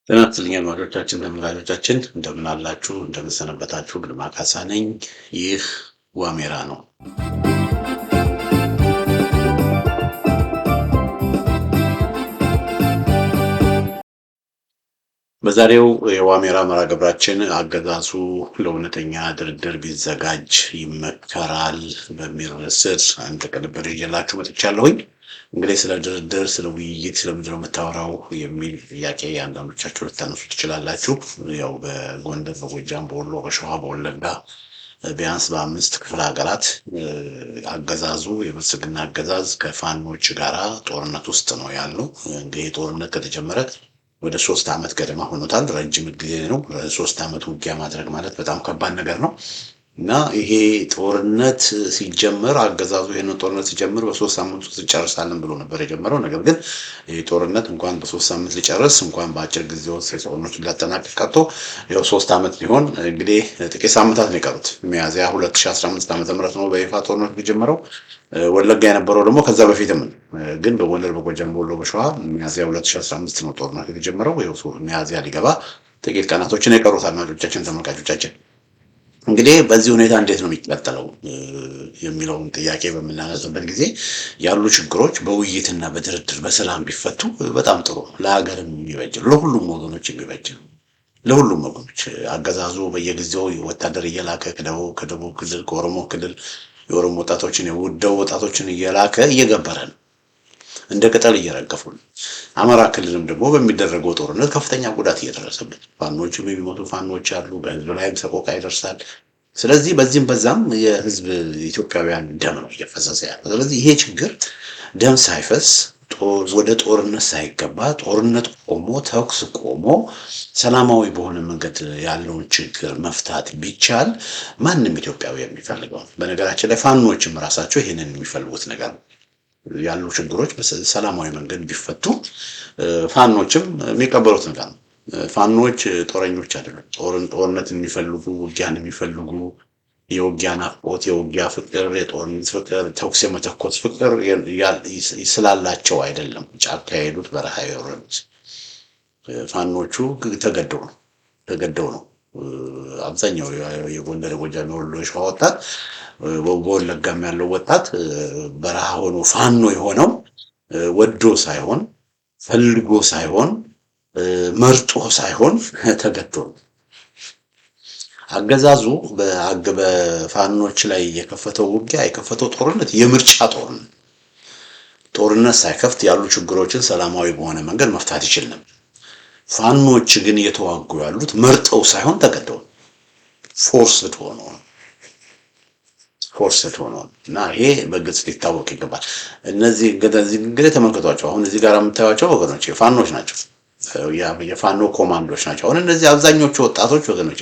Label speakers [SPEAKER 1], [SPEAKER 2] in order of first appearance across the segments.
[SPEAKER 1] ጤና ይስጥልኝ አድማጮቻችን፣ ተመልካቾቻችን እንደምን አላችሁ? እንደምን ሰነበታችሁ? ግርማ ካሳ ነኝ። ይህ ዋሜራ ነው። በዛሬው የዋሜራ መርሃ ግብራችን አገዛዙ ለእውነተኛ ድርድር ቢዘጋጅ ይመከራል በሚል ስር አንድ ቅንብር ይዤላችሁ መጥቻለሁኝ። እንግዲህ ስለ ድርድር፣ ስለ ውይይት ስለምንድን ነው የምታወራው የሚል ጥያቄ አንዳንዶቻችሁ ልታነሱ ትችላላችሁ። ያው በጎንደር፣ በጎጃም፣ በወሎ፣ በሸዋ፣ በወለጋ ቢያንስ በ5 ክፍለ ሀገራት አገዛዙ የብልጽግና አገዛዝ ከፋኖች ጋራ ጦርነት ውስጥ ነው ያለው። እንግዲህ ጦርነት ከተጀመረ ወደ 3 ዓመት ገደማ ሆኖታል። ረጅም ጊዜ ነው። 3 ዓመት ውጊያ ማድረግ ማለት በጣም ከባድ ነገር ነው። እና ይሄ ጦርነት ሲጀመር አገዛዙ ይሄንን ጦርነት ሲጀምር በ3 ሳምንት ውስጥ እንጨርሳለን ብሎ ነበር የጀመረው። ነገር ግን ይሄ ጦርነት እንኳን በ3 ሳምንት ሊጨርስ እንኳን በአጭር ጊዜ ውስጥ ጦርነቱን ሊያጠናቅቅ ቀርቶ ያው 3 ዓመት ሊሆን እንግዲህ ጥቂት ሳምንታት ነው የቀሩት። ሚያዝያ 2015 ዓ.ም ነው በይፋ ጦርነቱ የጀመረው። ወለጋ የነበረው ደግሞ ከዛ በፊትም ግን በጎንደር፣ በጎጃም፣ በወሎ፣ በሸዋ ሚያዝያ 2015 ነው ጦርነቱ የተጀመረው። ይኸው ሚያዝያ ሊገባ ጥቂት ቀናቶችን የቀሩት አድማጮቻችን፣ ተመልካቾቻችን እንግዲህ በዚህ ሁኔታ እንዴት ነው የሚቀጥለው የሚለውን ጥያቄ በምናነሳበት ጊዜ ያሉ ችግሮች በውይይትና በድርድር በሰላም ቢፈቱ በጣም ጥሩ፣ ለሀገርም የሚበጅ ለሁሉም ወገኖች የሚበጅ ለሁሉም ወገኖች። አገዛዙ በየጊዜው ወታደር እየላከ ከደቡብ ክልል፣ ከኦሮሞ ክልል የኦሮሞ ወጣቶችን የውደው ወጣቶችን እየላከ እየገበረ ነው፣ እንደ ቅጠል እየረገፉ ነው። አማራ ክልልም ደግሞ በሚደረገው ጦርነት ከፍተኛ ጉዳት እየደረሰበት ፋኖችም የሚሞቱ ፋኖች አሉ፣ በህዝብ ላይም ሰቆቃ ይደርሳል። ስለዚህ በዚህም በዛም የህዝብ ኢትዮጵያውያን ደም ነው እየፈሰሰ ያለው። ስለዚህ ይሄ ችግር ደም ሳይፈስ ወደ ጦርነት ሳይገባ ጦርነት ቆሞ ተኩስ ቆሞ ሰላማዊ በሆነ መንገድ ያለውን ችግር መፍታት ቢቻል ማንም ኢትዮጵያዊ የሚፈልገው። በነገራችን ላይ ፋኖችም ራሳቸው ይሄንን የሚፈልጉት ነገር ነው። ያሉ ችግሮች በሰላማዊ መንገድ ቢፈቱ ፋኖችም የሚቀበሉት ነገር ነው። ፋኖች ጦረኞች አይደሉም። ጦርነት የሚፈልጉ ውጊያን የሚፈልጉ የውጊያ ናፍቆት፣ የውጊያ ፍቅር፣ የጦርነት ፍቅር፣ ተኩስ የመተኮስ ፍቅር ስላላቸው አይደለም ጫካ የሄዱት፣ በረሃ የወረዱት። ፋኖቹ ተገደው ነው። አብዛኛው የጎንደር፣ የጎጃም፣ የወሎ፣ የሸዋ ወጣት በወለጋም ያለው ወጣት በረሃ ሆኖ ፋኖ የሆነው ወዶ ሳይሆን ፈልጎ ሳይሆን መርጦ ሳይሆን ተገዶ ነው። አገዛዙ በፋኖች ላይ የከፈተው ውጊያ የከፈተው ጦርነት የምርጫ ጦርነት ሳይከፍት ያሉ ችግሮችን ሰላማዊ በሆነ መንገድ መፍታት ይችል ነበር። ፋኖች ግን እየተዋጉ ያሉት መርጠው ሳይሆን ተገደው ፎርስድ ሆኖ እና ይሄ በግልጽ ሊታወቅ ይገባል። እነዚህ እንግዲህ ተመልክቷቸው አሁን እዚህ ጋር የምታዩቸው ወገኖች ፋኖች ናቸው። የፋኖ ኮማንዶች ናቸው። አሁን እነዚህ አብዛኞቹ ወጣቶች ወገኖች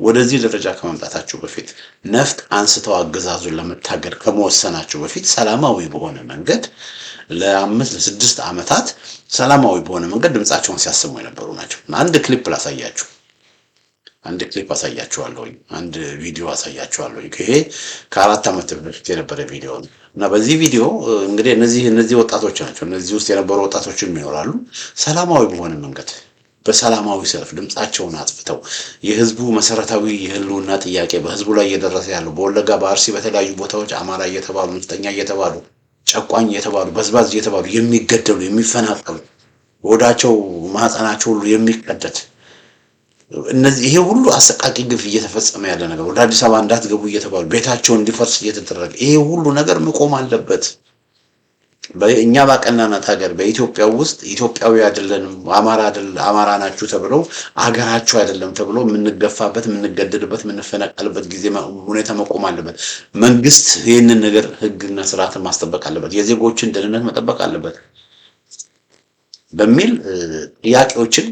[SPEAKER 1] ወደዚህ ደረጃ ከመምጣታቸው በፊት ነፍጥ አንስተው አገዛዙን ለመታገል ከመወሰናቸው በፊት ሰላማዊ በሆነ መንገድ ለ5 ለ6 ዓመታት ሰላማዊ በሆነ መንገድ ድምጻቸውን ሲያሰሙ የነበሩ ናቸው። አንድ ክሊፕ አሳያችኋለሁ። አንድ ቪዲዮ አሳያችኋለሁ። ይሄ ከ4 ዓመት በፊት የነበረ ቪዲዮ ነው እና በዚህ ቪዲዮ እንግዲህ እነዚህ ወጣቶች ናቸው። እነዚህ ውስጥ የነበሩ ወጣቶችም ይኖራሉ። ሰላማዊ በሆነ መንገድ በሰላማዊ ሰልፍ ድምጻቸውን አጥፍተው የህዝቡ መሰረታዊ የህልውና ጥያቄ በህዝቡ ላይ እየደረሰ ያለው በወለጋ፣ በአርሲ፣ በተለያዩ ቦታዎች አማራ እየተባሉ ነፍጠኛ እየተባሉ ጨቋኝ እየተባሉ በዝባዝ እየተባሉ የሚገደሉ የሚፈናቀሉ ወዳቸው ማህፀናቸው ሁሉ የሚቀደድ ይሄ ሁሉ አሰቃቂ ግፍ እየተፈጸመ ያለ ነገር ወደ አዲስ አበባ እንዳትገቡ እየተባሉ ቤታቸው እንዲፈርስ እየተደረገ ይሄ ሁሉ ነገር መቆም አለበት። በእኛ ባቀናናት ሀገር በኢትዮጵያ ውስጥ ኢትዮጵያዊ አይደለንም አማራ ናችሁ ተብለው አገራችሁ አይደለም ተብሎ የምንገፋበት፣ የምንገደድበት፣ የምንፈነቀልበት ጊዜ ሁኔታ መቆም አለበት። መንግስት ይህንን ነገር ህግና ስርዓትን ማስጠበቅ አለበት። የዜጎችን ደህንነት መጠበቅ አለበት በሚል ጥያቄዎችን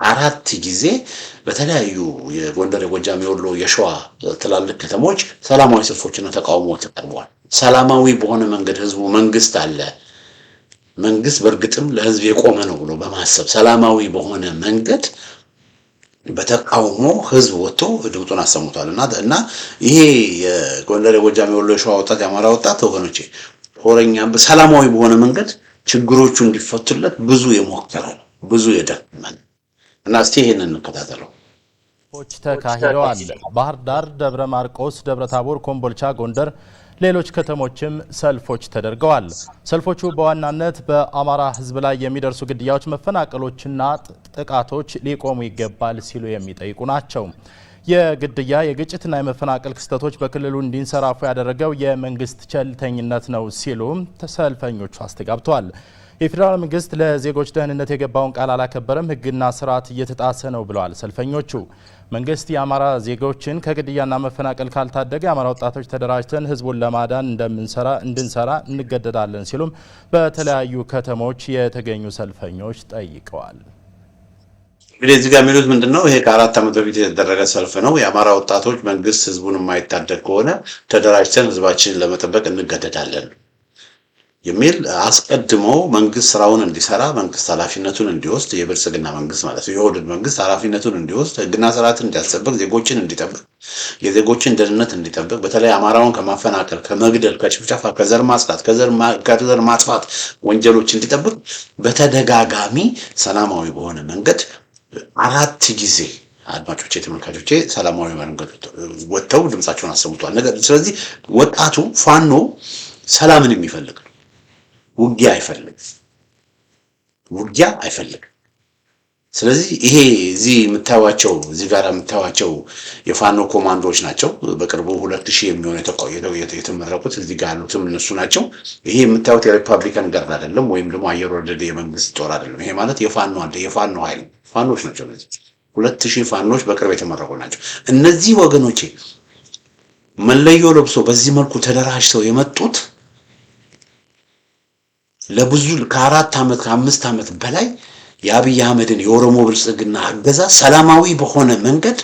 [SPEAKER 1] አራት ጊዜ በተለያዩ የጎንደር፣ የጎጃም፣ የወሎ፣ የሸዋ ትላልቅ ከተሞች ሰላማዊ ሰልፎችና ተቃውሞዎች ተቀርበዋል። ሰላማዊ በሆነ መንገድ ህዝቡ መንግስት አለ፣ መንግስት በእርግጥም ለህዝብ የቆመ ነው ብሎ በማሰብ ሰላማዊ በሆነ መንገድ በተቃውሞ ህዝብ ወጥቶ ድምፁን አሰምቷል እና ይሄ የጎንደር፣ የጎጃም፣ የወሎ፣ የሸዋ ወጣት የአማራ ወጣት ወገኖቼ ጦረኛ በሰላማዊ በሆነ መንገድ ችግሮቹ እንዲፈቱለት ብዙ የሞከረ ብዙ የደከመን እና እስቲ ይሄንን እንከታተለው።
[SPEAKER 2] ሰልፎች ተካሂደዋል። ባህር ዳር፣ ደብረ ማርቆስ፣ ደብረ ታቦር፣ ኮምቦልቻ፣ ጎንደር ሌሎች ከተሞችም ሰልፎች ተደርገዋል። ሰልፎቹ በዋናነት በአማራ ሕዝብ ላይ የሚደርሱ ግድያዎች፣ መፈናቀሎችና ጥቃቶች ሊቆሙ ይገባል ሲሉ የሚጠይቁ ናቸው። የግድያ የግጭትና የመፈናቀል ክስተቶች በክልሉ እንዲንሰራፉ ያደረገው የመንግስት ቸልተኝነት ነው ሲሉ ሰልፈኞቹ አስተጋብተዋል። የፌዴራል መንግስት ለዜጎች ደህንነት የገባውን ቃል አላከበረም፣ ሕግና ስርዓት እየተጣሰ ነው ብለዋል ሰልፈኞቹ። መንግስት የአማራ ዜጎችን ከግድያና መፈናቀል ካልታደገ የአማራ ወጣቶች ተደራጅተን ህዝቡን ለማዳን እንድንሰራ እንገደዳለን ሲሉም በተለያዩ ከተሞች የተገኙ ሰልፈኞች ጠይቀዋል።
[SPEAKER 1] እንግዲህ እዚህ ጋር የሚሉት ምንድነው? ይሄ ከ4 ዓመት በፊት የተደረገ ሰልፍ ነው። የአማራ ወጣቶች መንግስት ህዝቡን የማይታደግ ከሆነ ተደራጅተን ህዝባችንን ለመጠበቅ እንገደዳለን የሚል አስቀድሞ መንግስት ስራውን እንዲሰራ መንግስት ኃላፊነቱን እንዲወስድ የብልጽግና መንግስት ማለት ነው የኦህዴድ መንግስት ኃላፊነቱን እንዲወስድ ህግና ስርዓትን እንዲያስጠብቅ ዜጎችን እንዲጠብቅ የዜጎችን ደህንነት እንዲጠብቅ በተለይ አማራውን ከማፈናቀል ከመግደል ከጭፍጨፋ ከዘር ማጽዳት ከዘር ማጥፋት ወንጀሎች እንዲጠብቅ በተደጋጋሚ ሰላማዊ በሆነ መንገድ 4 ጊዜ አድማጮቼ ተመልካቾቼ ሰላማዊ መንገድ ወጥተው ድምጻቸውን አሰምቷል። ስለዚህ ወጣቱ ፋኖ ሰላምን የሚፈልግ ውጊያ አይፈልግ። ስለዚህ ይሄ እዚህ ጋር የምታዩዋቸው የፋኖ ኮማንዶዎች ናቸው። በቅርቡ 2000 የሚሆኑ የተመረቁት እዚህ ጋር ያሉትም እነሱ ናቸው። ይሄ የምታዩት የሪፐብሊካን ጋርድ አይደለም፣ ወይም ደግሞ አየር ወለድ የመንግስት ጦር አይደለም። ይሄ ማለት የፋኖ ኃይል ፋኖች ናቸው። እነዚህ 2000 ፋኖች በቅርብ የተመረቁ ናቸው። እነዚህ ወገኖቼ መለዮ ለብሶ በዚህ መልኩ ተደራጅተው የመጡት ለብዙ ከ4 ዓመት ከ5 ዓመት በላይ የአብይ አህመድን የኦሮሞ ብልጽግና አገዛዝ ሰላማዊ በሆነ መንገድ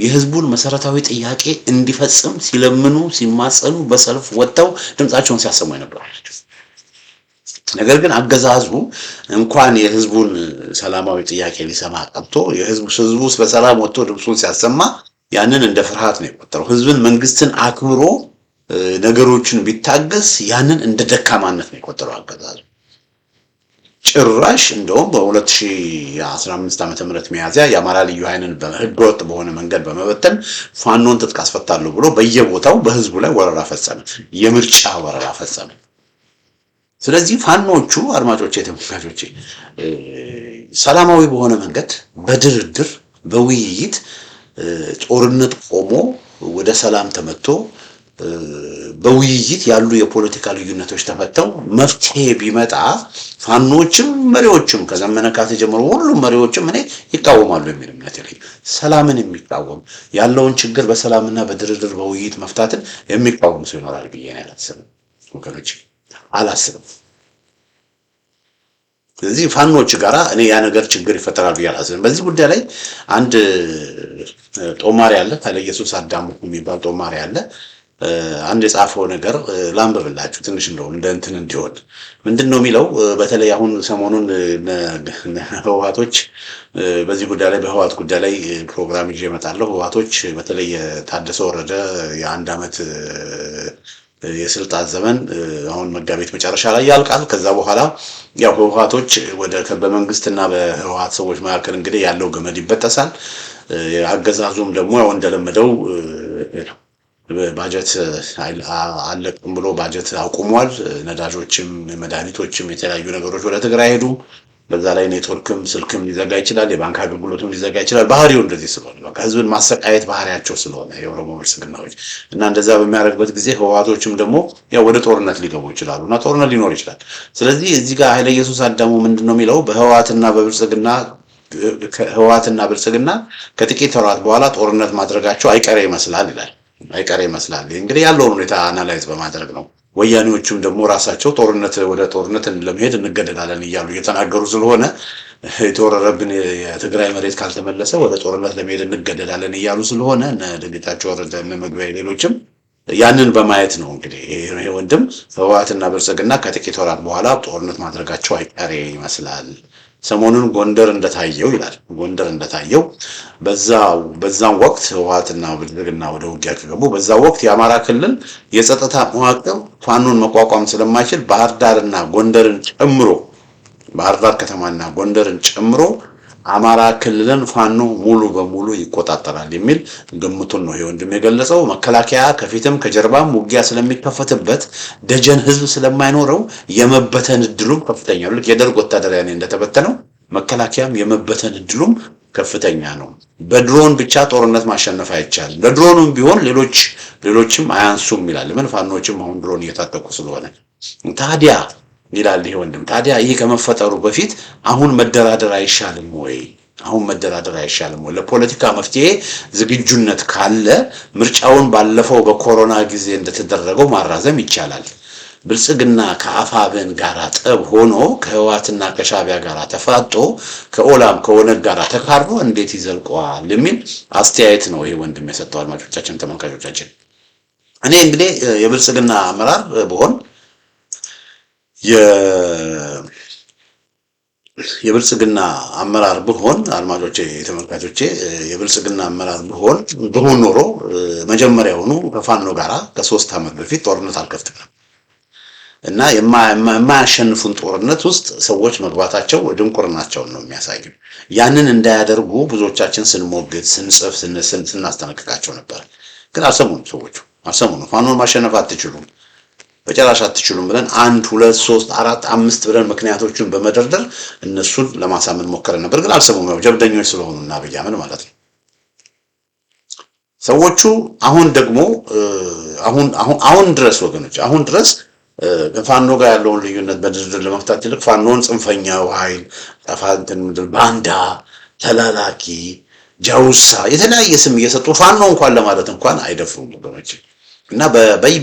[SPEAKER 1] የህዝቡን መሰረታዊ ጥያቄ እንዲፈጽም ሲለምኑ ሲማጸኑ በሰልፍ ወጥተው ድምጻቸውን ሲያሰሙ የነበራቸው። ነገር ግን አገዛዙ እንኳን የህዝቡን ሰላማዊ ጥያቄ ሊሰማ ቀርቶ ህዝቡ በሰላም ወጥቶ ድምጹን ሲያሰማ ያንን እንደ ፍርሃት ነው የቆጠረው። ህዝብን መንግስትን አክብሮ ነገሮችን ቢታገስ ያንን እንደ ደካማነት ነው የቆጠረው አገዛዙ። ጭራሽ እንደውም በ2015 ዓመተ ምህረት ሚያዝያ የአማራ ልዩ ኃይልን በህገወጥ በሆነ መንገድ በመበተን ፋኖን ትጥቅ አስፈታለሁ ብሎ በየቦታው በህዝቡ ላይ ወረራ ፈጸመ፣ የምርጫ ወረራ ፈጸመ። ስለዚህ ፋኖቹ አድማጮቼ ተመልካቾቼ ሰላማዊ በሆነ መንገድ በድርድር በውይይት ጦርነት ቆሞ ወደ ሰላም ተመጥቶ በውይይት ያሉ የፖለቲካ ልዩነቶች ተፈተው መፍትሄ ቢመጣ ፋኖችም መሪዎችም ከዘመነ ካሴ ጀምሮ ሁሉም መሪዎችም እኔ ይቃወማሉ የሚል እምነት የለኝም። ሰላምን የሚቃወም ያለውን ችግር በሰላምና በድርድር በውይይት መፍታትን የሚቃወም ሰው ይኖራል ብዬ ነው አላስብም ወገኖች፣ አላስብም። ስለዚህ ፋኖች ጋራ እኔ ያ ነገር ችግር ይፈጠራል ብዬ አላስብም። በዚህ ጉዳይ ላይ አንድ ጦማሪ አለ፣ ታለ ኢየሱስ አዳሙ የሚባል ጦማሪ አለ። አንድ የጻፈው ነገር ላንብብላችሁ ትንሽ እንደው እንደ እንትን እንዲሆን ምንድነው የሚለው? በተለይ አሁን ሰሞኑን ህወሓቶች በዚህ ጉዳይ ላይ በህወሓት ጉዳይ ላይ ፕሮግራም ይዤ እመጣለሁ። ህወሓቶች በተለይ ታደሰ ወረደ የ1 ዓመት የስልጣን ዘመን አሁን መጋቢት መጨረሻ ላይ ያልቃል። ከዛ በኋላ ያው ህወሓቶች በመንግስትና በህወሓት ሰዎች መካከል እንግዲህ ያለው ገመድ ይበጠሳል። አገዛዙም ደግሞ ያው እንደለመደው ባጀት አለቅም ብሎ ባጀት አቁሟል። ነዳጆችም መድኃኒቶችም የተለያዩ ነገሮች ወደ ትግራይ ሄዱ። በዛ ላይ ኔትወርክም ስልክም ሊዘጋ ይችላል፣ የባንክ አገልግሎትም ሊዘጋ ይችላል። ባህሪው እንደዚህ ስለሆነ በቃ ህዝብን ማሰቃየት ባህሪያቸው ስለሆነ የኦሮሞ ብልጽግናዎች እና እንደዛ በሚያደርግበት ጊዜ ህወሓቶችም ደግሞ ያው ወደ ጦርነት ሊገቡ ይችላሉ እና ጦርነት ሊኖር ይችላል። ስለዚህ እዚህ ጋር ኃይለ ኢየሱስ አዳሙ ምንድነው የሚለው? ህወሓትና ብልጽግና ከጥቂት ወራት በኋላ ጦርነት ማድረጋቸው አይቀሬ ይመስላል ይላል። አይቀሬ ይመስላል እንግዲህ ያለውን ሁኔታ አናላይዝ በማድረግ ነው። ወያኔዎቹም ደግሞ ራሳቸው ወደ ጦርነት ለመሄድ እንገደዳለን እያሉ እየተናገሩ ስለሆነ የተወረረብን የትግራይ መሬት ካልተመለሰ ወደ ጦርነት ለመሄድ እንገደዳለን እያሉ ስለሆነ ጌታቸው ረዳ መግቢያ ሌሎችም ያንን በማየት ነው እንግዲህ ይሄ ወንድም ህወሓትና ብልጽግና ከጥቂት ወራት በኋላ ጦርነት ማድረጋቸው አይቀሬ ይመስላል ሰሞኑን ጎንደር እንደታየው ይላል። ጎንደር እንደታየው በዛም ወቅት ህወሓትና ብልጽግና ወደ ውጊያ ከገቡ በዛ ወቅት የአማራ ክልል የጸጥታ መዋቅር ፋኖን መቋቋም ስለማይችል ባህር ዳርና ጎንደርን ጨምሮ ባህር ዳር ከተማና ጎንደርን ጨምሮ አማራ ክልልን ፋኖ ሙሉ በሙሉ ይቆጣጠራል የሚል ግምቱን ነው ወንድም የገለጸው። መከላከያ ከፊትም ከጀርባም ውጊያ ስለሚከፈትበት ደጀን ህዝብ ስለማይኖረው የመበተን እድሉም ከፍተኛ ነው። ልክ የደርግ ወታደር ያኔ እንደተበተነው መከላከያም የመበተን እድሉም ከፍተኛ ነው። በድሮን ብቻ ጦርነት ማሸነፍ አይቻልም። ለድሮኑም ቢሆን ሌሎችም አያንሱም ይላል። ምን ፋኖችም አሁን ድሮን እየታጠቁ ስለሆነ ታዲያ ይላል ይሄ ወንድም። ታዲያ ይህ ከመፈጠሩ በፊት አሁን መደራደር አይሻልም ወይ? ለፖለቲካ መፍትሄ ዝግጁነት ካለ ምርጫውን ባለፈው በኮሮና ጊዜ እንደተደረገው ማራዘም ይቻላል። ብልጽግና ከአፋብን ጋር ጠብ ሆኖ ከህወሓትና ከሻዕቢያ ጋር ተፋጦ ከኦላም ከወነግ ጋር ተካርቦ እንዴት ይዘልቀዋል የሚል አስተያየት ነው ይሄ ወንድም የሰጠው። አድማጮቻችን፣ ተመልካቾቻችን እኔ እንግዲህ የብልጽግና አመራር ብሆን የብልጽግና አመራር ብሆን አድማጮቼ ተመልካቾቼ የብልጽግና አመራር ብሆን ኖሮ መጀመሪያውኑ ከፋኖ ጋራ ከ3 ዓመት በፊት ጦርነት አልከፍትም እና የማያሸንፉን ጦርነት ውስጥ ሰዎች መግባታቸው ድንቁርናቸውን ነው የሚያሳዩ። ያንን እንዳያደርጉ ብዙዎቻችን ስንሞግት ስንጽፍ ስናስጠነቅቃቸው ነበር። ግን አልሰሙንም። ፋኖን ማሸነፍ አትችሉም በጨራሽ አትችሉም ብለን 1 2 3 4 5 ብለን ምክንያቶችን በመደርደር እነሱን ለማሳመን ሞከረ ነበር። ግን አልሰሙም። ያው ጀብደኞች ስለሆኑና በያመን ማለት ነው ሰዎቹ። አሁን ደግሞ አሁን ድረስ ወገኖች አሁን ድረስ ከፋኖ ጋር ያለውን ልዩነት በድርድር ለመፍታት ይልቅ ፋኖን ጽንፈኛው ኃይል ጠፋንትን ምድር ባንዳ ተላላኪ ጃውሳ የተለያየ ስም እየሰጡ ፋኖ እንኳን ለማለት እንኳን አይደፍሩም ወገኖች። እና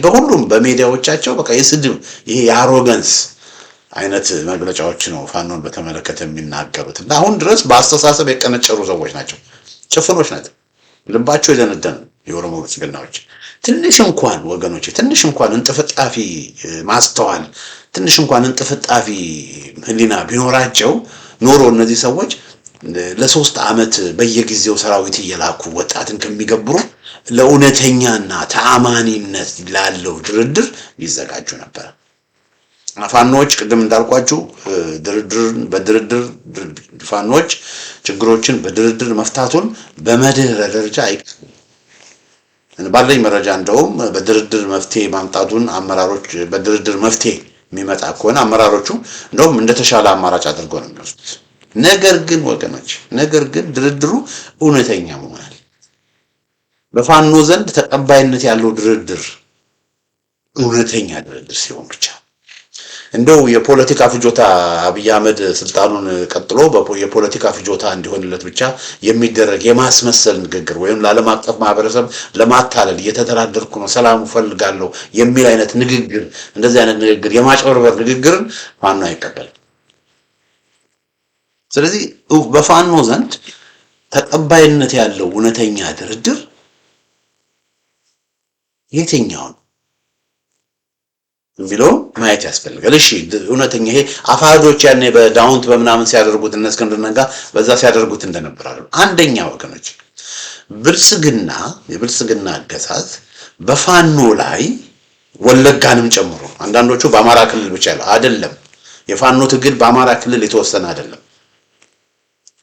[SPEAKER 1] በሁሉም በሚዲያዎቻቸው በቃ የስድብ ይሄ የአሮጋንስ አይነት መግለጫዎች ነው ፋኖን በተመለከተ የሚናገሩት። እና አሁን ድረስ በአስተሳሰብ የቀነጨሩ ሰዎች ናቸው፣ ጭፍኖች ናቸው፣ ልባቸው የደነደነ የኦሮሞ ብልጽግናዎች። ትንሽ እንኳን ወገኖች ትንሽ እንኳን እንጥፍጣፊ ማስተዋል ትንሽ እንኳን እንጥፍጣፊ ህሊና ቢኖራቸው ኖሮ እነዚህ ሰዎች ለ3 ዓመት በየጊዜው ሰራዊት እየላኩ ወጣትን ከሚገብሩ ለእውነተኛና ተአማኒነት ላለው ድርድር ይዘጋጁ ነበር። ፋኖች ቅድም እንዳልኳችሁ በድርድር ፋኖች ችግሮችን በድርድር መፍታቱን በመድህረ ደረጃ ባለኝ መረጃ እንደውም በድርድር መፍትሄ ማምጣቱን አመራሮች በድርድር መፍትሄ የሚመጣ ከሆነ አመራሮቹ እንደውም እንደተሻለ አማራጭ አድርገው ነው የሚወስዱት። ነገር ግን ድርድሩ እውነተኛ መሆን አለ። በፋኖ ዘንድ ተቀባይነት ያለው ድርድር እውነተኛ ድርድር ሲሆን ብቻ እንደው የፖለቲካ ፍጆታ አብይ አህመድ ስልጣኑን ቀጥሎ የፖለቲካ ፍጆታ እንዲሆንለት ብቻ የሚደረግ የማስመሰል ንግግር ወይም ለዓለም አቀፍ ማህበረሰብ ለማታለል እየተደራደርኩ ነው ሰላም ፈልጋለሁ የሚል አይነት ንግግር እንደዚህ አይነት ንግግር የማጭበርበር ንግግርን ፋኖ አይቀበልም። ስለዚህ በፋኖ ዘንድ ተቀባይነት ያለው እውነተኛ ድርድር የትኛው ነው የሚለው ማየት ያስፈልጋል። እሺ እውነተኛ ይሄ አፋዶች ያኔ በዳውንት በምናምን ሲያደርጉት እነ እስክንድር ነጋ በዛ ሲያደርጉት እንደነበር አይደል? አንደኛ ወገኖች የብልጽግና አገዛዝ በፋኖ ላይ ወለጋንም ጨምሮ አንዳንዶቹ በአማራ ክልል ብቻ አይደለም የፋኖ ትግል በአማራ ክልል የተወሰነ አይደለም።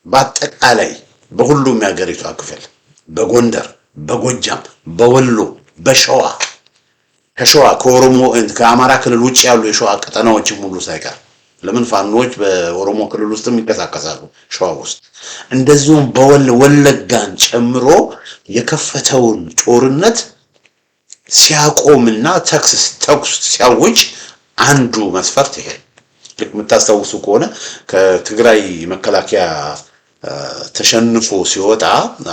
[SPEAKER 1] በአጠቃላይ በሁሉም የሀገሪቷ ክፍል በጎንደር፣ በጎጃም፣ በወሎ፣ በሸዋ ከኦሮሞ ከአማራ ክልል ውጭ ያሉ የሸዋ ቀጠናዎች ሙሉ ሳይቀር ለምን ፋኖች በኦሮሞ ክልል ውስጥም ይንቀሳቀሳሉ ሸዋ ውስጥ እንደዚሁም ወለጋን ጨምሮ የከፈተውን ጦርነት ሲያቆምና ተኩስ ሲያውጅ አንዱ መስፈርት ይሄ ልክ የምታስታውሱ ከሆነ ከትግራይ መከላከያ ተሸንፎ ሲወጣ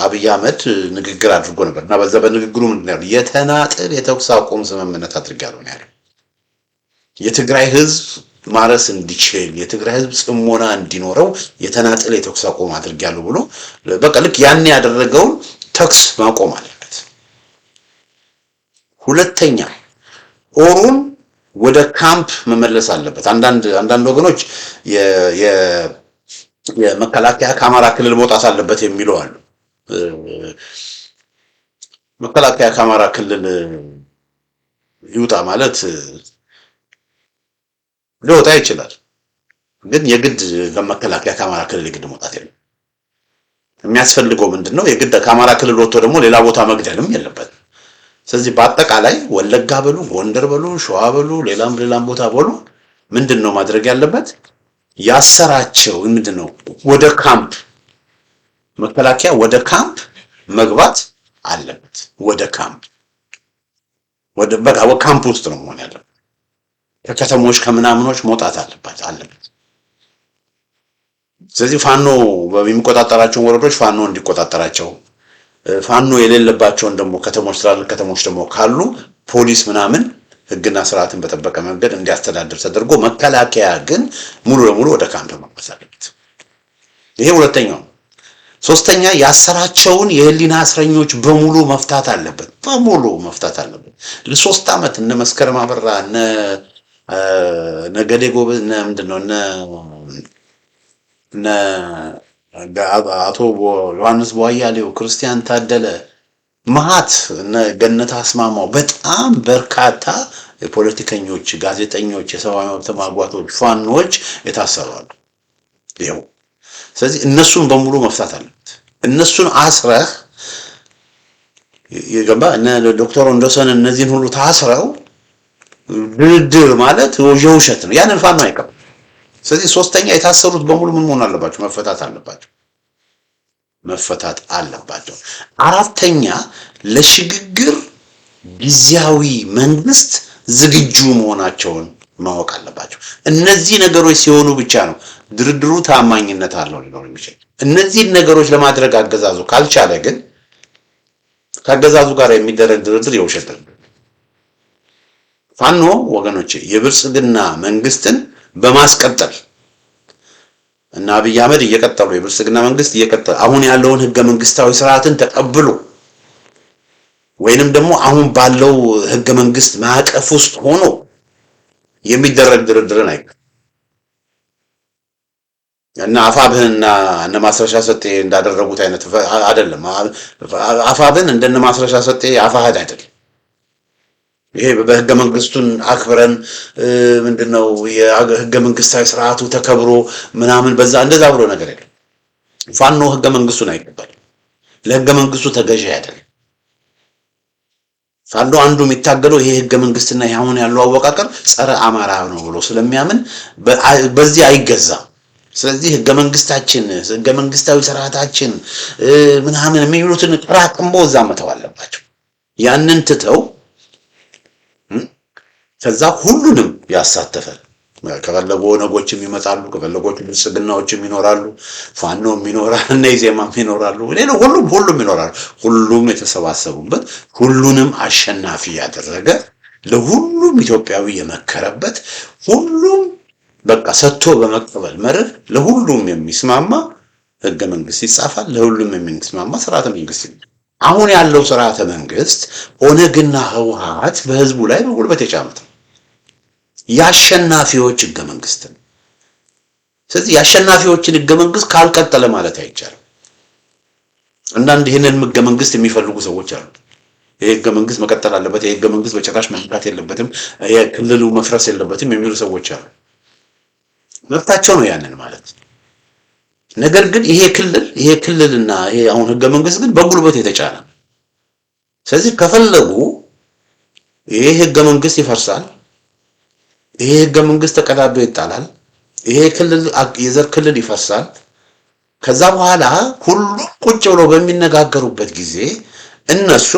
[SPEAKER 1] አብይ አህመድ ንግግር አድርጎ ነበርና በዛ በንግግሩ ምንድነው የተናጠል የተኩስ አቁም ስምምነት አድርጋለሁ ነው ያለው። የትግራይ ህዝብ ማረስ እንዲችል የትግራይ ህዝብ ጽሞና እንዲኖረው የተናጠል የተኩስ አቁም አድርጋለሁ ብሎ በቃ ልክ ያን ያደረገው ተኩስ ማቆም አለበት። ሁለተኛ ኦሮም ወደ ካምፕ መመለስ አለበት። አንዳንድ ወገኖች የመከላከያ ከአማራ ክልል መውጣት አለበት የሚሉ አሉ። መከላከያ ከአማራ ክልል ይውጣ ማለት ሊወጣ ይችላል፣ ግን የግድ ለመከላከያ ከአማራ ክልል የግድ መውጣት የለም። የሚያስፈልገው ምንድነው? የግድ ከአማራ ክልል ወጥቶ ደግሞ ሌላ ቦታ መግደልም የለበትም። ስለዚህ በአጠቃላይ ወለጋ በሉ፣ ጎንደር በሉ፣ ሸዋ በሉ፣ ሌላም ቦታ በሉ ምንድነው ማድረግ ያለበት? ያሰራቸው ምንድነው? ወደ ካምፕ መከላከያ ወደ ካምፕ መግባት አለበት። ወደ ካምፕ በቃ ካምፕ ውስጥ ነው መሆን ያለበት። ከከተሞች ከምናምኖች መውጣት አለበት። ስለዚህ ፋኖ በሚቆጣጠራቸው ወረዶች ፋኖ እንዲቆጣጠራቸው፣ ፋኖ የሌለባቸውን ደግሞ ከተሞች ትላልቅ ከተሞች ደግሞ ካሉ ፖሊስ ምናምን ህግና ስርዓትን በጠበቀ መንገድ እንዲያስተዳድር ተደርጎ መከላከያ ግን ሙሉ ለሙሉ ወደ ካምፕ መግባት አለበት። ይሄ ሁለተኛው። ሶስተኛ ያሰራቸውን የህሊና እስረኞች በሙሉ መፍታት አለበት። ለ3 ዓመት እነ መስከረም አበራ እነ ነገዴ ጎበዝ ምንድነው እነ አቶ ዮሐንስ ቧያሌው፣ ክርስቲያን ታደለ፣ መዓት እነ ገነት አስማማው፣ በጣም በርካታ የፖለቲከኞች፣ ጋዜጠኞች፣ የሰብአዊ መብት ተሟጋቾች፣ ፋኖች የታሰራሉ። ይኸው ስለዚህ እነሱን በሙሉ መፍታት አለበት። እነሱን አስረህ የገባ እነ ዶክተር ወንዶሰን እነዚህን ሁሉ ታስረው ድርድር ማለት የውሸት ነው። ያንን ፋኖ አይቀበል። ስለዚህ ሶስተኛ የታሰሩት በሙሉ ምን መሆን አለባቸው? መፈታት አለባቸው። አራተኛ ለሽግግር ጊዜያዊ መንግስት ዝግጁ መሆናቸውን ማወቅ አለባቸው። እነዚህ ነገሮች ሲሆኑ ብቻ ነው ድርድሩ ታማኝነት አለው ሊኖር የሚችል። እነዚህን ነገሮች ለማድረግ አገዛዙ ካልቻለ ግን ከአገዛዙ ጋር የሚደረግ ድርድር የውሸት ድርድር። ፋኖ ወገኖቼ የብልጽግና መንግስትን በማስቀጠል እና አብይ አህመድ እየቀጠሉ የብልጽግና መንግስት እየቀጠለ አሁን ያለውን ህገ መንግስታዊ ስርዓትን ተቀብሎ ወይንም ደግሞ አሁን ባለው ህገ መንግስት ማዕቀፍ ውስጥ ሆኖ የሚደረግ ድርድርን አይቀር እና አፋብህንና እነ ማስረሻ ሰጤ እንዳደረጉት አይነት አይደለም። አፋብህን እንደነ ማስረሻ ሰጤ አፋህድ አይደለም። ይሄ በህገ መንግስቱን አክብረን ምንድነው የህገ መንግስታዊ ስርዓቱ ተከብሮ ምናምን በዛ እንደዛ ብሎ ነገር የለም። ፋኖ ህገ መንግስቱን አይቀበልም። ለህገ መንግስቱ ተገዢ አይደለም። ፋኖ አንዱ የሚታገለው ይሄ ህገ መንግስትና አሁን ያለው አወቃቀር ጸረ አማራ ነው ብሎ ስለሚያምን በዚህ አይገዛም። ስለዚህ ህገ መንግስታችን ህገ መንግስታዊ ስርዓታችን ምናምን የሚሉትን ጥራቅምቦ እዛ መተው አለባቸው። ያንን ትተው ከዛ ሁሉንም ያሳተፈ ከፈለጉ ነጎችም ይመጣሉ፣ ከፈለጎች ብልጽግናዎችም ይኖራሉ፣ ፋኖም ይኖራል፣ እነ ኢዜማም ይኖራሉ፣ ሁሉም ይኖራሉ። ሁሉም የተሰባሰቡበት ሁሉንም አሸናፊ ያደረገ ለሁሉም ኢትዮጵያዊ የመከረበት ሁሉም በቃ ሰጥቶ በመቀበል መርህ ለሁሉም የሚስማማ ህገ መንግስት ይጻፋል። ለሁሉም የሚስማማ ስርዓተ መንግስት አሁን ያለው ስርዓተ መንግስት ኦነግና ህወሓት በህዝቡ ላይ በጉልበት የጫኑት የአሸናፊዎች ህገ መንግስት ነው። ስለዚህ የአሸናፊዎችን ህገ መንግስት ካልቀጠለ ማለት አይቻልም። አንዳንድ ይህንን ህገ መንግስት የሚፈልጉ ሰዎች አሉ። ይሄ ህገ መንግስት መቀጠል አለበት፣ ይሄ ህገ መንግስት በጭራሽ መንካት የለበትም፣ የክልሉ መፍረስ የለበትም የሚሉ ሰዎች አሉ። መብታቸው ነው ያንን ማለት። ነገር ግን ይሄ ክልልና ይሄ አሁን ህገ መንግስት ግን በጉልበት የተጫነ። ስለዚህ ከፈለጉ ይሄ ህገ መንግስት ይፈርሳል፣ ይሄ ህገ መንግስት ተቀዳዶ ይጣላል፣ ይሄ ክልል የዘር ክልል ይፈርሳል። ከዛ በኋላ ሁሉም ቁጭ ብለው በሚነጋገሩበት ጊዜ እነሱ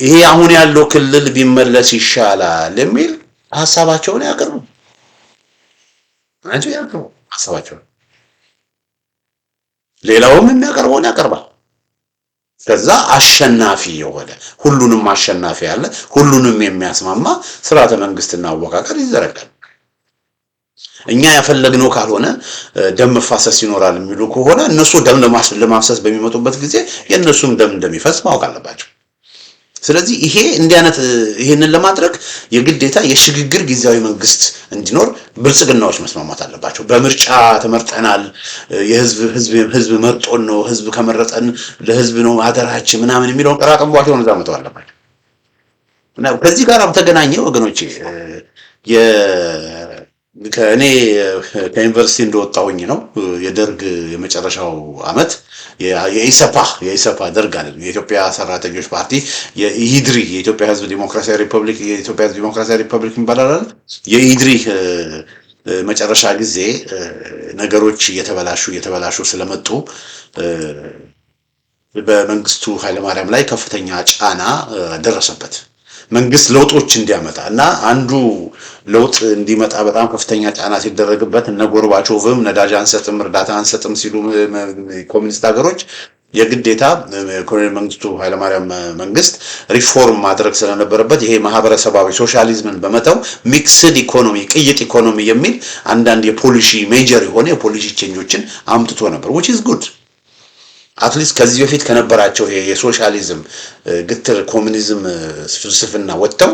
[SPEAKER 1] ይሄ አሁን ያለው ክልል ቢመለስ ይሻላል የሚል ሐሳባቸውን ያቀርቡ አንቺ ያቀርቡ ሐሳባቸውን። ሌላውም የሚያቀርበውን ያቀርባል። ከዛ አሸናፊ የሆነ ሁሉንም አሸናፊ ያለ ሁሉንም የሚያስማማ ስርዓተ መንግስትና አወቃቀር ይዘረጋል። እኛ ያፈለግነው ካልሆነ ደም መፋሰስ ይኖራል የሚሉ ከሆነ እነሱ ደም ለማፍሰስ በሚመጡበት ጊዜ የእነሱም ደም እንደሚፈስ ማወቅ አለባቸው። ስለዚህ ይሄ እንዲህ አይነት ይሄንን ለማድረግ የግዴታ የሽግግር ጊዜያዊ መንግስት እንዲኖር ብልጽግናዎች መስማማት አለባቸው። በምርጫ ተመርጠናል፣ ህዝብ መርጦን ነው፣ ህዝብ ከመረጠን ለህዝብ ነው ሀገራችን ምናምን የሚለውን ቀራቅንቧቸው ነው ዛመተው አለባቸው። እና ከዚህ ጋር በተገናኘ ወገኖቼ ከእኔ ከዩኒቨርሲቲ እንደወጣሁኝ ነው የደርግ የመጨረሻው አመት የኢሰፓ ደርግ አለ የኢትዮጵያ ሰራተኞች ፓርቲ የኢድሪ የኢትዮጵያ ህዝብ ዲሞክራሲያዊ ሪፐብሊክ ይባላል። የኢድሪ መጨረሻ ጊዜ ነገሮች እየተበላሹ ስለመጡ በመንግስቱ ኃይለማርያም ላይ ከፍተኛ ጫና ደረሰበት። መንግስት ለውጦች እንዲያመጣ እና አንዱ ለውጥ እንዲመጣ በጣም ከፍተኛ ጫና ሲደረግበት እነ ጎርባቾቭም ነዳጅ አንሰጥም እርዳታ አንሰጥም ሲሉ ኮሚኒስት ሀገሮች የግዴታ ኮሎኔል መንግስቱ ኃይለማርያም መንግስት ሪፎርም ማድረግ ስለነበረበት ይሄ ማህበረሰባዊ ሶሻሊዝምን በመተው ሚክስድ ኢኮኖሚ ቅይጥ ኢኮኖሚ የሚል አንዳንድ የፖሊሲ ሜጀር የሆነ የፖሊሲ ቼንጆችን አምጥቶ ነበር which is good አትሊስት ከዚህ በፊት ከነበራቸው የሶሻሊዝም ግትር ኮሙኒዝም ፍልስፍና ወጥተው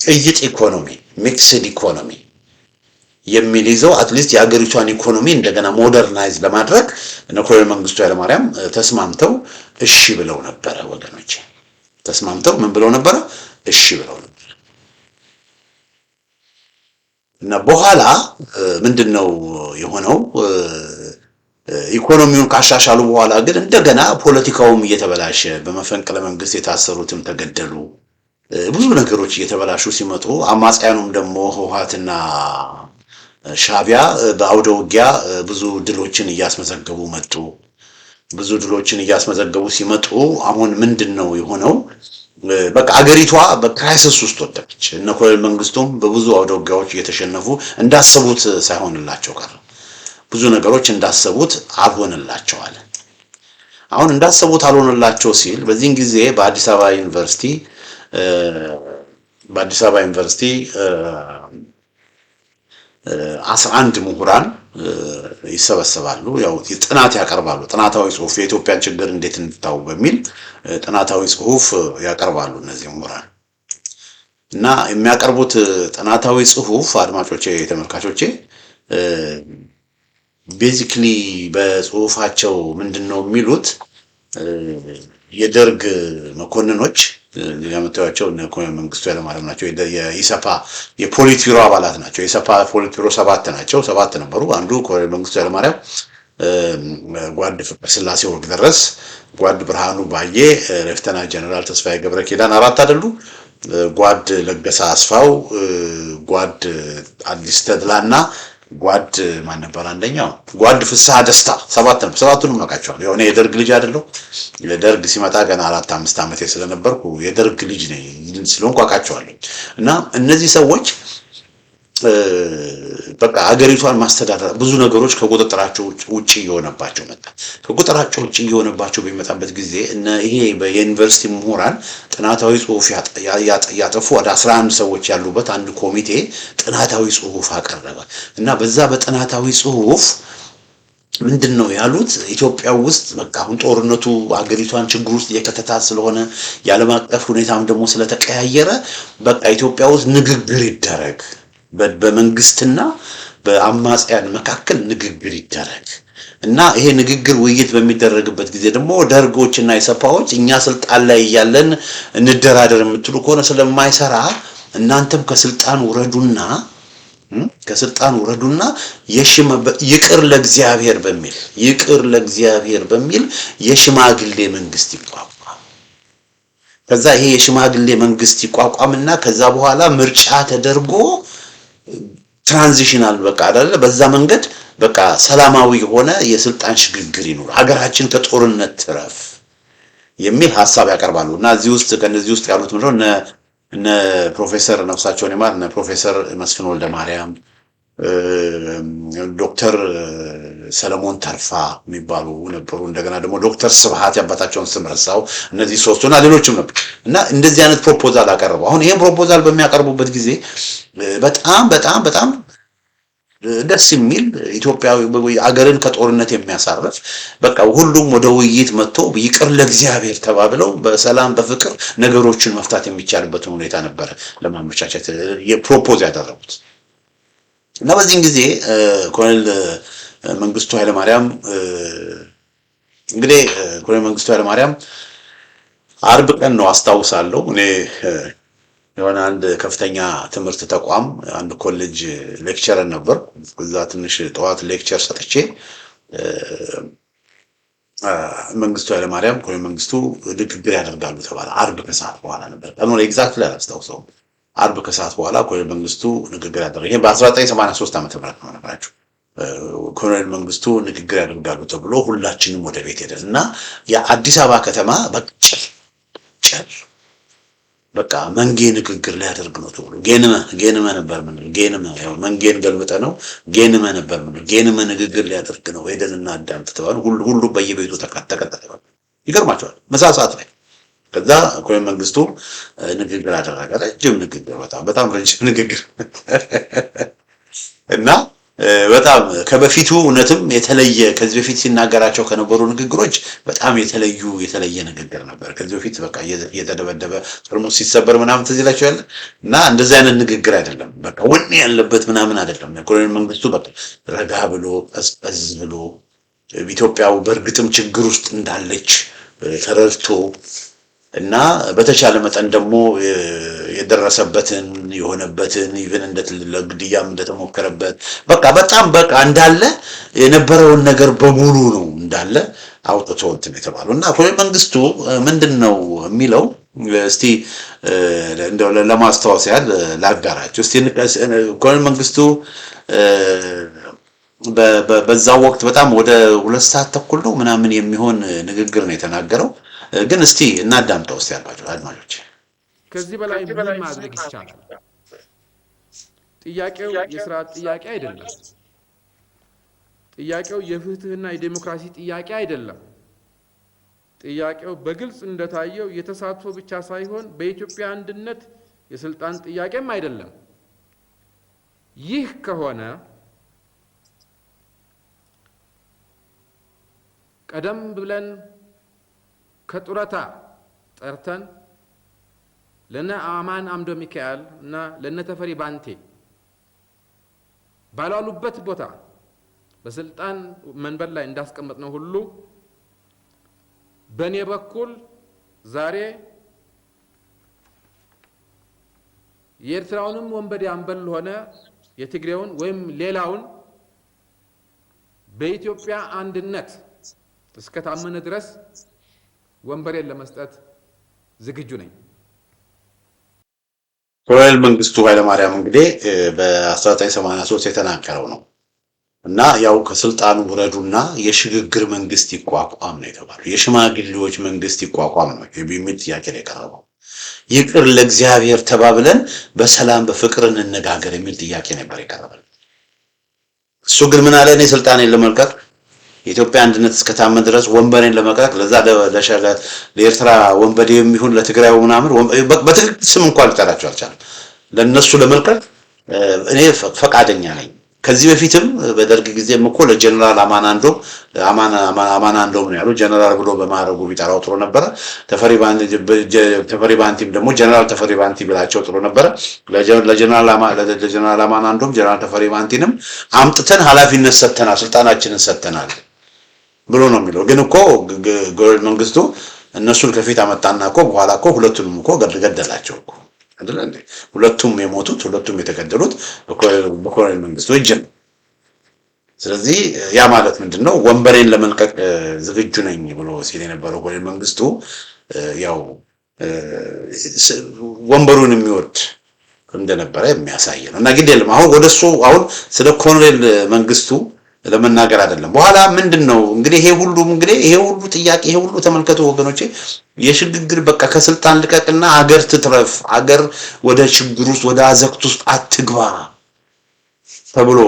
[SPEAKER 1] ቅይጥ ኢኮኖሚ ሚክስድ ኢኮኖሚ የሚል ይዘው አትሊስት የሀገሪቷን ኢኮኖሚ እንደገና ሞደርናይዝ ለማድረግ ኮሎኔል መንግስቱ ኃይለማርያም ተስማምተው እሺ ብለው ነበር። ወገኖቼ ተስማምተው ምን ብለው ነበር? እሺ ብለው ነበር። እና በኋላ ምንድነው የሆነው? ኢኮኖሚውን ካሻሻሉ በኋላ ግን እንደገና ፖለቲካውም እየተበላሸ በመፈንቅለ መንግስት የታሰሩትም ተገደሉ። ብዙ ነገሮች እየተበላሹ ሲመጡ አማጽያኑም ደግሞ ህወሓትና ሻዕቢያ በአውደ ውጊያ ብዙ ድሎችን እያስመዘገቡ መጡ። ብዙ ድሎችን እያስመዘገቡ ሲመጡ አሁን ምንድነው የሆነው? በቃ አገሪቷ በክራይሲስ ውስጥ ወደቀች። እነ ኮሎኔል መንግስቱም በብዙ አውደ ውጊያዎች እየተሸነፉ እንዳሰቡት ሳይሆንላቸው ቀረ። ብዙ ነገሮች እንዳሰቡት አልሆነላቸዋል። አሁን እንዳሰቡት አልሆነላቸው ሲል በዚህን ጊዜ በአዲስ አበባ ዩኒቨርሲቲ 11 ምሁራን ይሰበሰባሉ። ያው ጥናት ያቀርባሉ። ጥናታዊ ጽሁፍ የኢትዮጵያን ችግር እንዴት እንፍታው በሚል ጥናታዊ ጽሁፍ ያቀርባሉ እነዚህ ምሁራን እና የሚያቀርቡት ጥናታዊ ጽሁፍ አድማጮቼ ተመልካቾቼ ቤዚክሊ በጽሁፋቸው ምንድነው የሚሉት? የደርግ መኮንኖች ያመጣቸው እነ ኮሎኔል መንግስቱ ኃይለማርያም ናቸው። የኢሰፓ የፖሊት ቢሮ አባላት ናቸው። የኢሰፓ ፖሊት ቢሮ 7 ናቸው። 7 ነበሩ። አንዱ ኮሎኔል መንግስቱ ኃይለማርያም፣ ጓድ ፍቅረ ስላሴ ወግደረስ፣ ጓድ ብርሃኑ ባዬ፣ ሌፍተናንት ጀነራል ተስፋዬ ገብረ ኪዳን 4 አይደሉ? ጓድ ለገሰ አስፋው፣ ጓድ አዲስ ተድላና ጓድ ማን ነበር አንደኛው? ጓድ ፍስሐ ደስታ 7 ነው። 7ቱንም አውቃቸዋለሁ። ያው እኔ የደርግ ልጅ አይደለሁ። የደርግ ሲመጣ ገና 4-5 ዓመቴ ስለነበርኩ የደርግ ልጅ ነኝ ስለሆንኩ አውቃቸዋለሁ። እና እነዚህ ሰዎች በቃ ሀገሪቷን ማስተዳደር ብዙ ነገሮች ከቁጥጥራቸው ውጪ እየሆነባቸው መጣ። ከቁጥጥራቸው ውጪ እየሆነባቸው በሚመጣበት ጊዜ ይሄ በዩኒቨርሲቲ ምሁራን ጥናታዊ ጽሁፍ ያጠፉ ወደ 11 ሰዎች ያሉበት አንድ ኮሚቴ ጥናታዊ ጽሁፍ አቀረበ እና በዛ በጥናታዊ ጽሁፍ ምንድነው ያሉት? ኢትዮጵያ ውስጥ በቃ አሁን ጦርነቱ ሀገሪቷን ችግር ውስጥ እየከተታት ስለሆነ የዓለም አቀፍ ሁኔታም ደግሞ ስለተቀያየረ በቃ ኢትዮጵያ ውስጥ ንግግር ይደረግ፣ በመንግስትና በአማጽያን መካከል ንግግር ይደረግ እና ይሄ ንግግር ውይይት በሚደረግበት ጊዜ ደግሞ ደርጎችና ኢሰፓዎች እኛ ስልጣን ላይ ያለን እንደራደር የምትሉ ከሆነ ስለማይሰራ እናንተም ከስልጣን ውረዱና ይቅር ለእግዚአብሔር በሚል የሽማግሌ መንግስት ይቋቋም። ከዛ ይሄ የሽማግሌ መንግስት ይቋቋምና ከዛ በኋላ ምርጫ ተደርጎ ትራንዚሽናል በቃ አይደለ በዛ መንገድ በቃ ሰላማዊ የሆነ የስልጣን ሽግግር ይኖር፣ ሀገራችን ከጦርነት ትረፍ የሚል ሐሳብ ያቀርባሉ። እና ከነዚህ ውስጥ ያሉት ምንድነው እነ ፕሮፌሰር ነፍሳቸውን ይማር እነ ፕሮፌሰር መስፍን ወልደ ማርያም፣ ዶክተር ሰለሞን ተርፋ የሚባሉ ነበሩ። እንደገና ደግሞ ዶክተር ስብሃት ያባታቸውን ስም ረሳው። እነዚህ ሶስቱና ሌሎችም ነበር እና እንደዚህ አይነት ፕሮፖዛል አቀረቡ። አሁን ይሄን ፕሮፖዛል በሚያቀርቡበት ጊዜ በጣም ደስ የሚል ኢትዮጵያዊ አገርን ከጦርነት የሚያሳርፍ በቃ ሁሉም ወደ ውይይት መጥቶ ይቅር ለእግዚአብሔር ተባብለው በሰላም በፍቅር ነገሮችን መፍታት የሚቻልበትን ሁኔታ ነበር ለማመቻቸት የፕሮፖዝ ያደረጉት እና በዚህን ጊዜ ኮሎኔል መንግስቱ ኃይለማርያም እንግዲህ ኮሎኔል መንግስቱ ኃይለማርያም አርብ ቀን ነው አስታውሳለሁ እኔ የሆነ አንድ ከፍተኛ ትምህርት ተቋም አንድ ኮሌጅ ሌክቸረር ነበር እዛ ትንሽ ጠዋት ሌክቸር ሰጥቼ መንግስቱ ኃይለማርያም ኮሎኔል መንግስቱ ንግግር ያደርጋሉ ተባለ አርብ ከሰዓት በኋላ ነበር ቀኑን ኤግዛክትሊ አላስታውሰውም አርብ ከሰዓት በኋላ ኮሎኔል መንግስቱ ንግግር ያደርጋሉ ይሄ በ1983 ዓመተ ምህረት ነው ነግራችሁ ኮሎኔል መንግስቱ ንግግር ያደርጋሉ ተብሎ ሁላችንም ወደ ቤት ሄደንና የአዲስ አበባ ከተማ በቃ መንጌ ንግግር ላይ ያደርግ ነው ተብሎ ጌንመ ነበር ምን ጌንመ ያው መንጌን ገልብጠ ነው ጌንመ ነበር ምን ጌንመ ንግግር ላይ ያደርግ ነው ሄደንና አዳምጥ ተባለ ሁሉ በየቤቱ ተከተለ ይገርማቸዋል መሳሳት ላይ ከዛ ኮሎኔል መንግስቱ ንግግር አደረገ ረጅም ንግግር በጣም ረጅም ንግግር እና በጣም ከበፊቱ እነተም የተለየ ከዚህ በፊት ሲናገራቸው ከነበሩ ንግግሮች በጣም የተለየ ንግግር ነበር ከዚህ በፊት በቃ የተደበደበ ፍርሙስ ሲሰበር ምናምን ትዝ ይላችኋል እና እንደዚህ አይነት ንግግር አይደለም በቃ ወኔ ያለበት ምናምን አይደለም ኮሎኔል መንግስቱ በቃ ረጋ ብሎ ቀዝቀዝ ብሎ ኢትዮጵያው በእርግጥም ችግር ውስጥ እንዳለች ተረድቶ እና በተቻለ መጠን ደግሞ የደረሰበትን የሆነበትን ኢቭን ለግድያም እንደተሞከረበት በቃ እንዳለ የነበረውን ነገር በሙሉ ነው እንዳለ አውጥቶ እንትን የተባለው እና ኮሎኔል መንግስቱ ምንድነው የሚለው እስቲ እንደው ለማስተዋወስ ያህል ላጋራችሁ እስቲ ኮሎኔል መንግስቱ በዛው ወቅት በጣም ወደ 2 ሰዓት ተኩል ነው ምናምን የሚሆን ንግግር ነው የተናገረው ግን እስቲ እናዳምጠው እስቲ ያልባችሁ አድማጮች
[SPEAKER 3] ከዚህ በላይ ምን ማድረግ ይቻላል ጥያቄው የሥርዓት ጥያቄ አይደለም ጥያቄው የፍትህና የዲሞክራሲ ጥያቄ አይደለም ጥያቄው በግልጽ እንደታየው የተሳትፎ ብቻ ሳይሆን በኢትዮጵያ አንድነት የስልጣን ጥያቄም አይደለም ይህ ከሆነ ቀደም ብለን ከጡረታ ጠርተን ለነ አማን አምዶ ሚካኤል እና ለነ ተፈሪ ባንቴ ባላሉበት ቦታ በስልጣን መንበር ላይ እንዳስቀመጥነው ሁሉ በኔ በኩል ዛሬ የኤርትራውንም ወንበዴ አንበል ሆነ የትግሬውን ወይም ሌላውን በኢትዮጵያ አንድነት እስከታመነ ድረስ ወንበሬን ለመስጠት ዝግጁ ነኝ
[SPEAKER 1] ኮሎኔል መንግስቱ ኃይለማርያም እንግዲህ በ1983 የተናገረው ነው እና ያው ከስልጣኑ ወረዱና የሽግግር መንግስት ይቋቋም ነው የተባለው የሽማግሌዎች መንግስት ይቋቋም ነው የሚል ጥያቄ ላይ ቀረበው ይቅር ለእግዚአብሔር ተባብለን በሰላም በፍቅር እንነጋገር የሚል ጥያቄ ነበር የቀረበው እሱ ግን ምን አለ እኔ ስልጣኔን ለመልቀቅ የኢትዮጵያ አንድነት እስከታመነ ድረስ ወንበሬን ለመቅረቅ ለዛ ለኤርትራ ወንበዴ የሚሆን ለትግራይ ምናምን በትክክል ስም እንኳን ሊጠራቸው አልቻለም ለነሱ ለመልቀቅ እኔ ፈቃደኛ ነኝ ከዚህ በፊትም በደርግ ጊዜም እኮ ለጀነራል አማናንዶ ነው ያለው ጀነራል ብሎ በማረጉ ቢጠራው ጥሩ ነበር ተፈሪ ባንቲም ደግሞ ጀነራል ተፈሪ ባንቲ ብላቸው ጥሩ ነበር ለጀነራል አማናንዶም ጀነራል ተፈሪ ባንቲንም አምጥተን ኃላፊነት ሰጥተናል ስልጣናችንን ሰጥተናል ብሎ ነው የሚለው ግን እኮ ኮሎኔል መንግስቱ እነሱን ከፊት አመጣና እኮ በኋላ እኮ ሁለቱንም እኮ ገደላቸው እኮ አይደል እንዴ ሁለቱም የሞቱት ሁለቱም የተገደሉት በኮሎኔል መንግስቱ እጅ ነው ስለዚህ ያ ማለት ምንድነው ወንበሬን ለመልቀቅ ዝግጁ ነኝ ብሎ ሲል የነበረው ኮሎኔል መንግስቱ ያው ወንበሩን የሚወድ እንደነበረ የሚያሳይ ነው እና ግዴለም አሁን ወደሱ አሁን ስለ ኮሎኔል መንግስቱ ለመናገር አይደለም በኋላ ምንድነው እንግዲህ ይሄ ሁሉ ጥያቄ ይሄ ሁሉ ተመልከቱ ወገኖቼ የሽግግር በቃ ከስልጣን ልቀቅና አገር ትትረፍ አገር ወደ ችግር ውስጥ ወደ አዘቅት ውስጥ አትግባ ተብሎ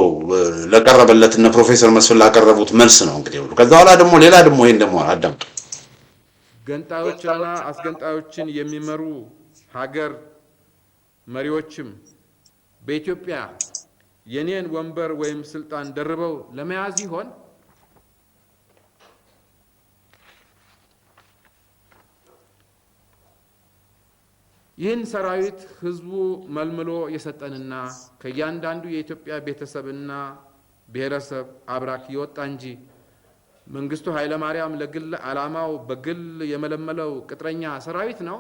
[SPEAKER 1] ለቀረበለትና ፕሮፌሰር መስፍን ላቀረቡት መልስ ነው እንግዲህ ሁሉ ከዛ በኋላ ደግሞ ሌላ ደግሞ ይሄን ደግሞ አዳምጡ
[SPEAKER 3] ገንጣዮችና አስገንጣዮችን የሚመሩ ሀገር መሪዎችም በኢትዮጵያ የኔን ወንበር ወይም ስልጣን ደርበው ለመያዝ ይሆን? ይህን ሰራዊት ህዝቡ መልምሎ የሰጠንና ከእያንዳንዱ የኢትዮጵያ ቤተሰብና ብሔረሰብ አብራክ የወጣ እንጂ መንግስቱ ኃይለ ማርያም ለግል ዓላማው በግል የመለመለው ቅጥረኛ ሰራዊት ነው?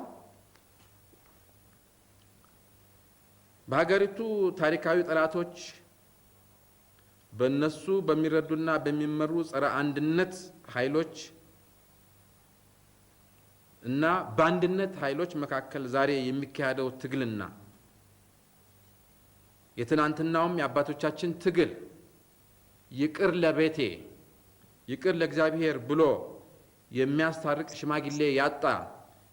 [SPEAKER 3] በሀገሪቱ ታሪካዊ ጠላቶች በእነሱ በሚረዱና በሚመሩ ጸረ አንድነት ኃይሎች እና በአንድነት ኃይሎች መካከል ዛሬ የሚካሄደው ትግልና የትናንትናውም የአባቶቻችን ትግል ይቅር ለቤቴ ይቅር ለእግዚአብሔር ብሎ የሚያስታርቅ ሽማግሌ ያጣ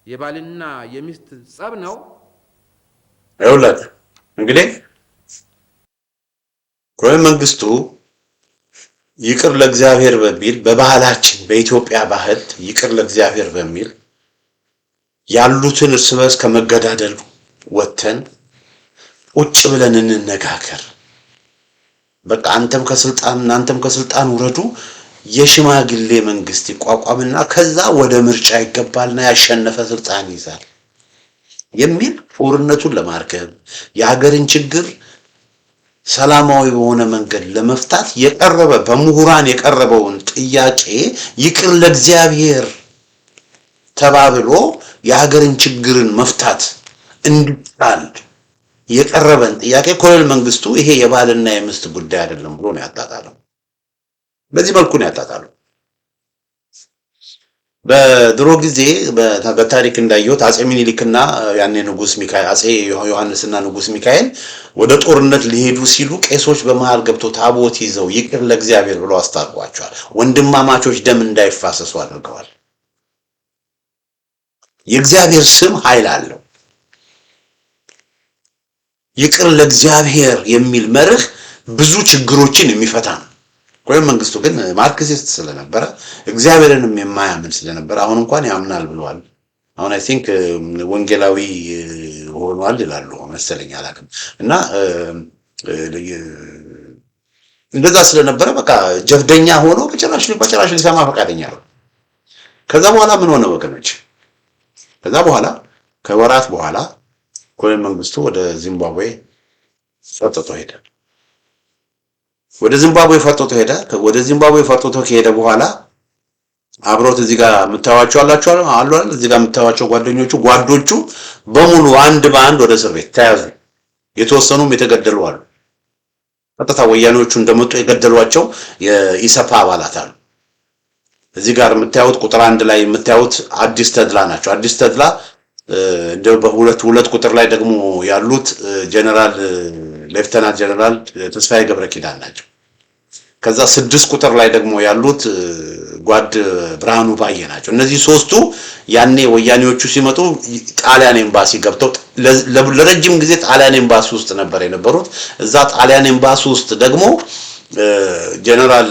[SPEAKER 3] የባልና የሚስት ጸብ ነው።
[SPEAKER 1] ይውላል እንግዲህ ኮሎኔል መንግስቱ ይቅር ለእግዚአብሔር በሚል በባህላችን በኢትዮጵያ ባህል ይቅር ለእግዚአብሔር በሚል ያሉትን እርስ በርስ ከመገዳደል ወጥተን ቁጭ ብለን እንነጋገር፣ በቃ አንተም ከስልጣን እናንተም ከስልጣን ውረዱ፣ የሽማግሌ መንግስት ይቋቋምና ከዛ ወደ ምርጫ ይገባልና ያሸነፈ ስልጣን ይዛል የሚል ጦርነቱን ለማርገብ የሀገርን ችግር ሰላማዊ በሆነ መንገድ ለመፍታት የቀረበ በምሁራን የቀረበውን ጥያቄ ይቅር ለእግዚአብሔር ተባብሎ የሀገርን ችግርን መፍታት እንዲቻል የቀረበን ጥያቄ ኮሎኔል መንግስቱ ይሄ የባልና የሚስት ጉዳይ አይደለም ብሎ ነው ያጣጣለው። በዚህ መልኩ ነው ያጣጣለው። በድሮ ጊዜ በታሪክ እንዳየሁት አጼ ሚኒሊክና ያኔ ንጉስ ሚካኤል አጼ ዮሐንስና ንጉስ ሚካኤል ወደ ጦርነት ሊሄዱ ሲሉ ቄሶች በመሃል ገብተው ታቦት ይዘው ይቅር ለእግዚአብሔር ብለው አስታርቋቸዋል። ወንድማማቾች ደም እንዳይፋሰሱ አድርገዋል። የእግዚአብሔር ስም ኃይል አለው። ይቅር ለእግዚአብሔር የሚል መርህ ብዙ ችግሮችን የሚፈታ ነው። ኮሎኔል መንግስቱ ግን ማርክሲስት ስለነበረ እግዚአብሔርንም የማያምን ስለነበረ አሁን እንኳን ያምናል ብለዋል። አሁን አይ ቲንክ ወንጌላዊ ሆኗል ይላሉ መሰለኝ አላውቅም። እና እንደዛ ስለነበረ በቃ ጀብደኛ ሆኖ በጭራሽ ሊሰማ ፈቃደኛ ነው። ከዛ በኋላ ምን ሆነ ወገኖች? ከዛ በኋላ ከወራት በኋላ ኮሎኔል መንግስቱ ወደ ዚምባብዌ ፈርጥጦ ሄደ። ወደ ዚምባብዌ ፈርጥጦ ከሄደ በኋላ አብሮት እዚህ ጋር የምታዋቸው አሉ እዚህ ጋር የምታዋቸው ጓዶቹ በሙሉ አንድ በአንድ ወደ እስር ቤት ተያዙ። የተወሰኑም የተገደሉ አሉ። ቀጥታ ወያኔዎቹ እንደመጡ የገደሏቸው የኢሰፓ አባላት አሉ። እዚህ ጋር የምታዩት ቁጥር 1 ላይ የምታዩት አዲስ ተድላ ናቸው። አዲስ ተድላ እንደው በሁለት ቁጥር ላይ ደግሞ ያሉት ጀነራል ሌፍተናንት ጀነራል ተስፋዬ ገብረ ኪዳን ናቸው። ከዛ 6 ቁጥር ላይ ደግሞ ያሉት ጓድ ብርሃኑ ባየ ናቸው። እነዚህ ሶስቱ ያኔ ወያኔዎቹ ሲመጡ ጣሊያን ኤምባሲ ገብተው ለረጅም ጊዜ ጣሊያን ኤምባሲ ውስጥ ነበር የነበሩት። እዛ ጣሊያን ኤምባሲ ውስጥ ደግሞ ጀነራል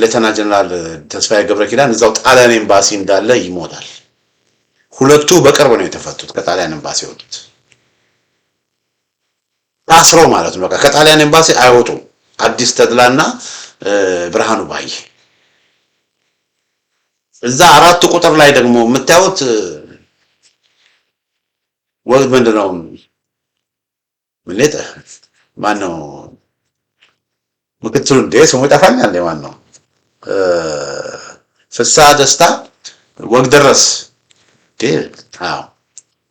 [SPEAKER 1] ሌተናንት ጀነራል ተስፋዬ ገብረ ኪዳን እዛው ጣሊያን ኤምባሲ እንዳለ ይሞታል። ሁለቱ በቅርብ ነው የተፈቱት ከጣሊያን ኤምባሲ ወጡት። ታስረው ማለት ነው። በቃ ከጣሊያን ኤምባሲ አይወጡም። አዲስ ተድላና ብርሃኑ ባይ እዛ 4 ቁጥር ላይ ደግሞ የምታዩት ወግ ምንድነው ምንለታ ማነው ምክትሉ እንደ ስሙ ይጠፋኛል። ለማን ነው ፍስሐ ደስታ ወግ ደረስ አዎ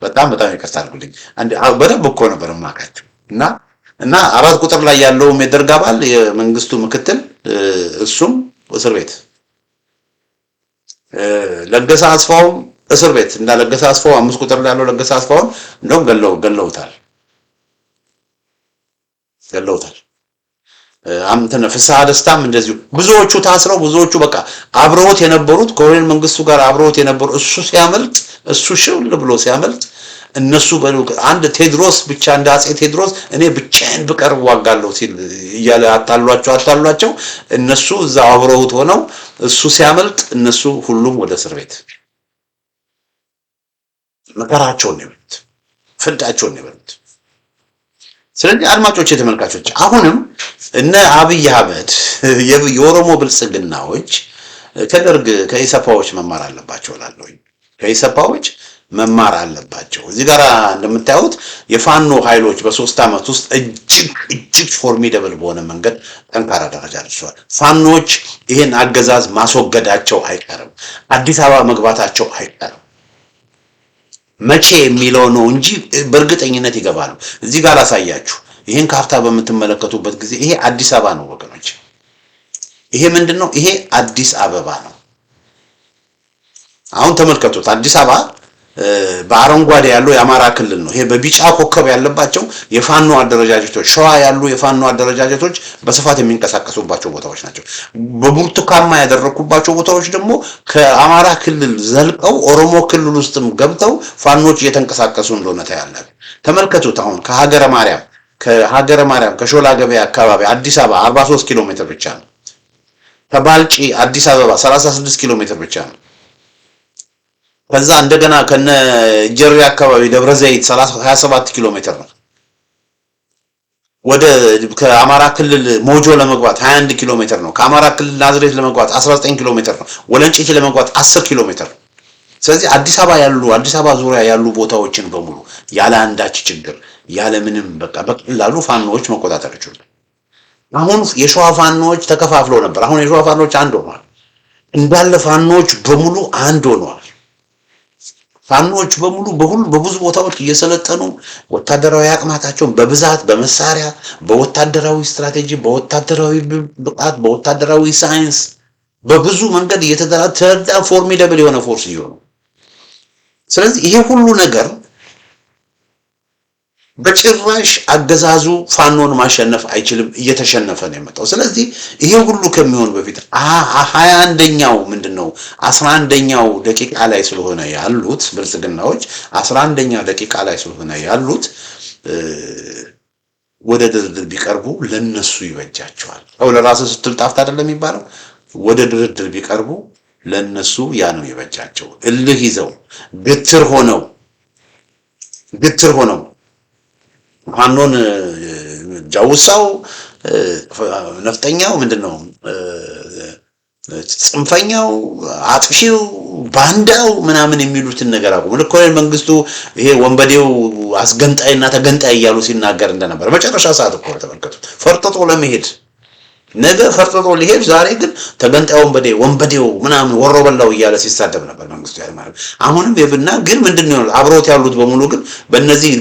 [SPEAKER 1] በጣም ይቅርታ አድርጉልኝ። በደንብ እኮ ነበር ማካቸው እና 4 ቁጥር ላይ ያለው የደርግ አባል የመንግስቱ ምክትል እሱም እስር ቤት ለገሰ አስፋው እስር ቤት ለገሰ አስፋው 5 ቁጥር ላይ ያለው ለገሰ አስፋው እንደውም ገለውታል። አምተነ ፍስሐ ደስታም እንደዚሁ ብዙዎቹ ታስረው ብዙዎቹ በቃ አብረውት የነበሩት ኮሎኔል መንግስቱ ጋር አብረውት የነበሩ እሱ ሲያመልጥ እሱ ሽል ብሎ ሲያመልጥ እነሱ አንድ ቴድሮስ ብቻ እንደ አጼ ቴድሮስ እኔ ብቻዬን ብቀር ዋጋለሁ ሲል እያለ አታሏቸው እነሱ እዛ አብረውት ሆነው እሱ ሲያመልጥ እነሱ ሁሉም ወደ እስር ቤት መከራቸውን ነው ፍዳቸውን ነው። ስለዚህ አድማጮች ተመልካቾች አሁንም እነ አብይ አህመድ የኦሮሞ ብልጽግናዎች ከደርግ ከኢሰፓዎች መማር አለባቸው ላለሁኝ ከኢሰፓዎች መማር አለባቸው። እዚህ ጋር እንደምታዩት የፋኖ ኃይሎች በ3 ዓመት ውስጥ እጅግ ፎርሚደብል በሆነ መንገድ ጠንካራ ደረጃ ደርሰዋል። ፋኖች ይሄን አገዛዝ ማስወገዳቸው አይቀርም፣ አዲስ አበባ መግባታቸው አይቀርም። መቼ የሚለው ነው እንጂ በእርግጠኝነት ይገባሉ። እዚህ ጋር ላሳያችሁ። ይሄን ካርታ በምትመለከቱበት ጊዜ ይሄ አዲስ አበባ ነው ወገኖች። ይሄ ምንድነው? ይሄ አዲስ አበባ ነው። አሁን ተመልከቱት። አዲስ አበባ በአረንጓዴ ያለው የአማራ ክልል ነው። ይሄ በቢጫ ኮከብ ያለባቸው የፋኖ አደረጃጀቶች፣ ሸዋ ያሉ የፋኖ አደረጃጀቶች በስፋት የሚንቀሳቀሱባቸው ቦታዎች ናቸው። በብርቱካማ ያደረኩባቸው ቦታዎች ደግሞ ከአማራ ክልል ዘልቀው ኦሮሞ ክልል ውስጥም ገብተው ፋኖች እየተንቀሳቀሱ እንደሆነ ታያላችሁ። ተመልከቱት። አሁን ከሀገረ ማርያም ከሾላ ገበያ አካባቢ አዲስ አበባ 43 ኪሎ ሜትር ብቻ ነው። ከባልጪ አዲስ አበባ 36 ኪሎ ሜትር ብቻ ነው። ከዛ እንደገና ከነ ጀሪ አካባቢ ደብረ ዘይት 27 ኪሎ ሜትር ነው። ወደ ከአማራ ክልል ሞጆ ለመግባት 21 ኪሎ ሜትር ነው። ከአማራ ክልል ናዝሬት ለመግባት 19 ኪሎ ሜትር ነው። ወለንጪቲ ለመግባት 10 ኪሎ ሜትር ነው። ስለዚህ አዲስ አበባ ዙሪያ ያሉ ቦታዎችን በሙሉ ያለ አንዳች ችግር ያለ ምንም በቀላሉ ፋኖዎች መቆጣጠር ይችላሉ። አሁን የሸዋ ፋኖዎች ተከፋፍለው ነበር። አሁን የሸዋ ፋኖዎች አንድ ሆነዋል። እንዳለ ፋኖዎች በሙሉ አንድ ሆነዋል። ፋኖች በሙሉ በብዙ ቦታዎች እየሰለጠኑ ወታደራዊ አቅማታቸውን በብዛት በመሳሪያ በወታደራዊ ስትራቴጂ በወታደራዊ ብቃት በወታደራዊ ሳይንስ በብዙ መንገድ እየተደራጀ ፎርሚደብል የሆነ ፎርስ እየሆኑ ስለዚህ ይሄ ሁሉ ነገር በጭራሽ አገዛዙ ፋኖን ማሸነፍ አይችልም፣ እየተሸነፈ ነው የመጣው። ስለዚህ ይሄ ሁሉ ከሚሆን በፊት 21ኛው ምንድነው 11ኛው ደቂቃ ላይ ስለሆነ ያሉት ብልጽግናዎች 11ኛ ደቂቃ ላይ ስለሆነ ያሉት ወደ ድርድር ቢቀርቡ ለነሱ ይበጃቸዋል። አው ለራሱ ስትል ጣፍታ አይደለም የሚባለው። ወደ ድርድር ቢቀርቡ ለነሱ ያ ነው ይበጃቸው። እልህ ይዘው ግትር ሆነው ፋኖን ጃውሳው ነፍጠኛው ምንድነው ጽንፈኛው አጥፊው ባንዳው ምናምን የሚሉትን ነገር አቁም። ለኮሎኔል መንግስቱ ይሄ ወንበዴው አስገንጣይና ተገንጣይ እያሉ ሲናገር እንደነበር መጨረሻ ሰዓት እኮ ተመልከቱ። ፈርጥጦ ለመሄድ ነገ ፈርጥጦ ሊሄድ ዛሬ ግን ተገንጣይ ወንበዴው ምናምን ወሮበላው እያለ ሲሳደብ ነበር መንግስቱ ያለ ማለት። አሁንም የብና ግን ምንድነው አብሮት ያሉት በሙሉ ግን በእነዚህ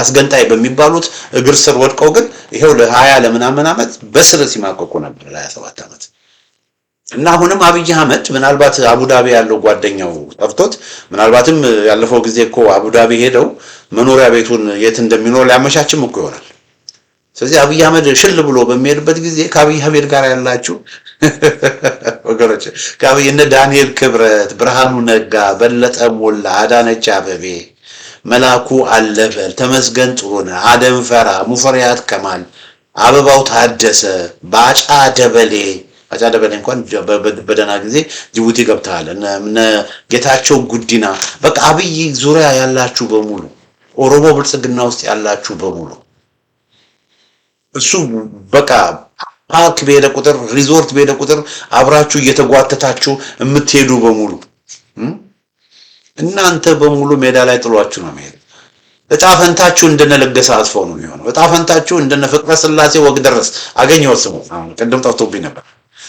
[SPEAKER 1] አስገንጣይ በሚባሉት እግር ስር ወድቀው ግን ይሄው ለ20 ለምናምን ዓመት በስር ሲማቀቁ ነበር ለ27 ዓመት። እና አሁንም አብይ አህመድ ምናልባት አቡዳቢ ያለው ጓደኛው ጠፍቶት ምናልባትም ያለፈው ጊዜ እኮ አቡዳቢ ሄደው መኖሪያ ቤቱን የት እንደሚኖር ሊያመቻችም እኮ ይሆናል። ስለዚህ አብይ አህመድ ሽል ብሎ በሚሄድበት ጊዜ ከአብይ አህመድ ጋር ያላችሁ ወገኖች ከአብይ እነ ዳንኤል ክብረት፣ ብርሃኑ ነጋ፣ በለጠ ሞላ፣ አዳነች አበቤ፣ መላኩ አለበል፣ ተመስገን ጥሩነህ፣ አደም ፈራ፣ ሙፈሪያት ከማል፣ አበባው ታደሰ፣ ባጫ ደበሌ እንኳን በደና ጊዜ ጅቡቲ ገብተዋል። እነ ጌታቸው ጉዲና በቃ አብይ ዙሪያ ያላችሁ በሙሉ ኦሮሞ ብልጽግና ውስጥ ያላችሁ በሙሉ እሱ በቃ ፓርክ በሄደ ቁጥር ሪዞርት በሄደ ቁጥር አብራችሁ እየተጓተታችሁ የምትሄዱ በሙሉ እናንተ በሙሉ ሜዳ ላይ ጥሏችሁ ነው የሚሄድ። እጣ ፈንታችሁ እንደነለገሰ አስፋው ነው የሚሆነው። እጣ ፈንታችሁ እንደነ ፍቅረ ስላሴ ወግደረስ አገኘው ስሙ አሁን ቅድም ጠፍቶብኝ ነበር።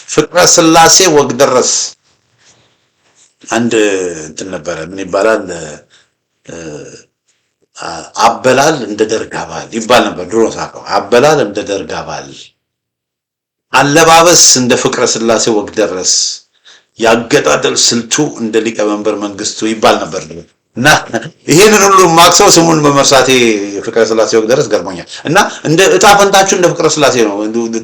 [SPEAKER 1] ፍቅረ ስላሴ ወግደረስ አንድ እንትን ነበረ ምን ይባላል አበላል እንደ ደርግ አባል ይባል ነበር ድሮ ሳቀው። አበላል እንደ ደርግ አባል፣ አለባበስ እንደ ፍቅረ ስላሴ ወግደረስ፣ ያገዳደል ስልቱ እንደ ሊቀመንበር መንግስቱ ይባል ነበር። እና ይሄንን ሁሉ ማክሰው ስሙን በመርሳቴ ፍቅረ ስላሴ ወግደረስ ገርሞኛል። እና እንደ እጣ ፈንታችሁ እንደ ፍቅረ ስላሴ ነው።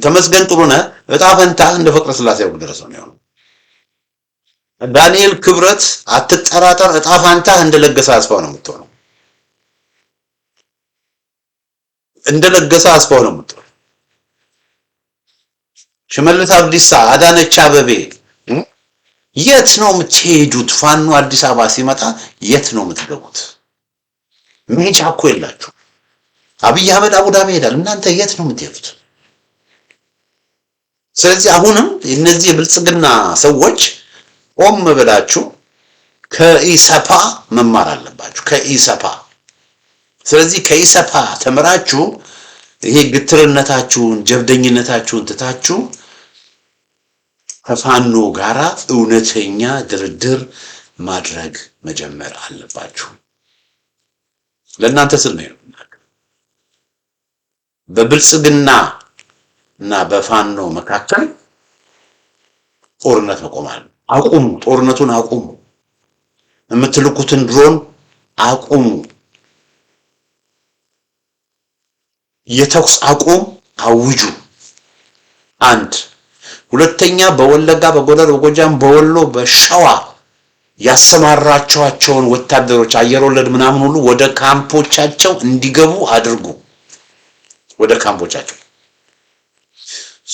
[SPEAKER 1] ተመስገን ጥሩነህ እጣ ፈንታ እንደ ፍቅረ ስላሴ ወግደረስ ነው የሚሆነው። ዳንኤል ክብረት አትጠራጠር፣ እጣ ፈንታ እንደ ለገሰ አስፋው ነው የምትሆነው። እንደለገሰ አስፋው ነው የምትሆነው። ሽመልስ አብዲሳ፣ አዳነች አበቤ የት ነው የምትሄዱት? ፋኖ አዲስ አበባ ሲመጣ የት ነው የምትገቡት? መሄጃ እኮ የላችሁ። አብይ አህመድ አቡዳቢ ይሄዳል። እናንተ የት ነው የምትሄዱት? ስለዚህ አሁንም እነዚህ የብልጽግና ሰዎች ቆም ብላችሁ ከኢሰፓ መማር አለባችሁ። ከኢሰፓ ስለዚህ ከኢሰፓ ተምራችሁ ይሄ ግትርነታችሁን ጀብደኝነታችሁን ትታችሁ ከፋኖ ጋራ እውነተኛ ድርድር ማድረግ መጀመር አለባችሁ። ለእናንተ ስል ነው። በብልጽግና እና በፋኖ መካከል ጦርነት መቆማል። አቁሙ፣ ጦርነቱን አቁሙ። የምትልኩትን ድሮን አቁሙ። የተኩስ አቁም አውጁ። አንድ ሁለተኛ፣ በወለጋ፣ በጎንደር፣ በጎጃም፣ በወሎ፣ በሸዋ ያሰማራቸዋቸውን ወታደሮች አየር ወለድ ምናምን ሁሉ ወደ ካምፖቻቸው እንዲገቡ አድርጉ። ወደ ካምፖቻቸው።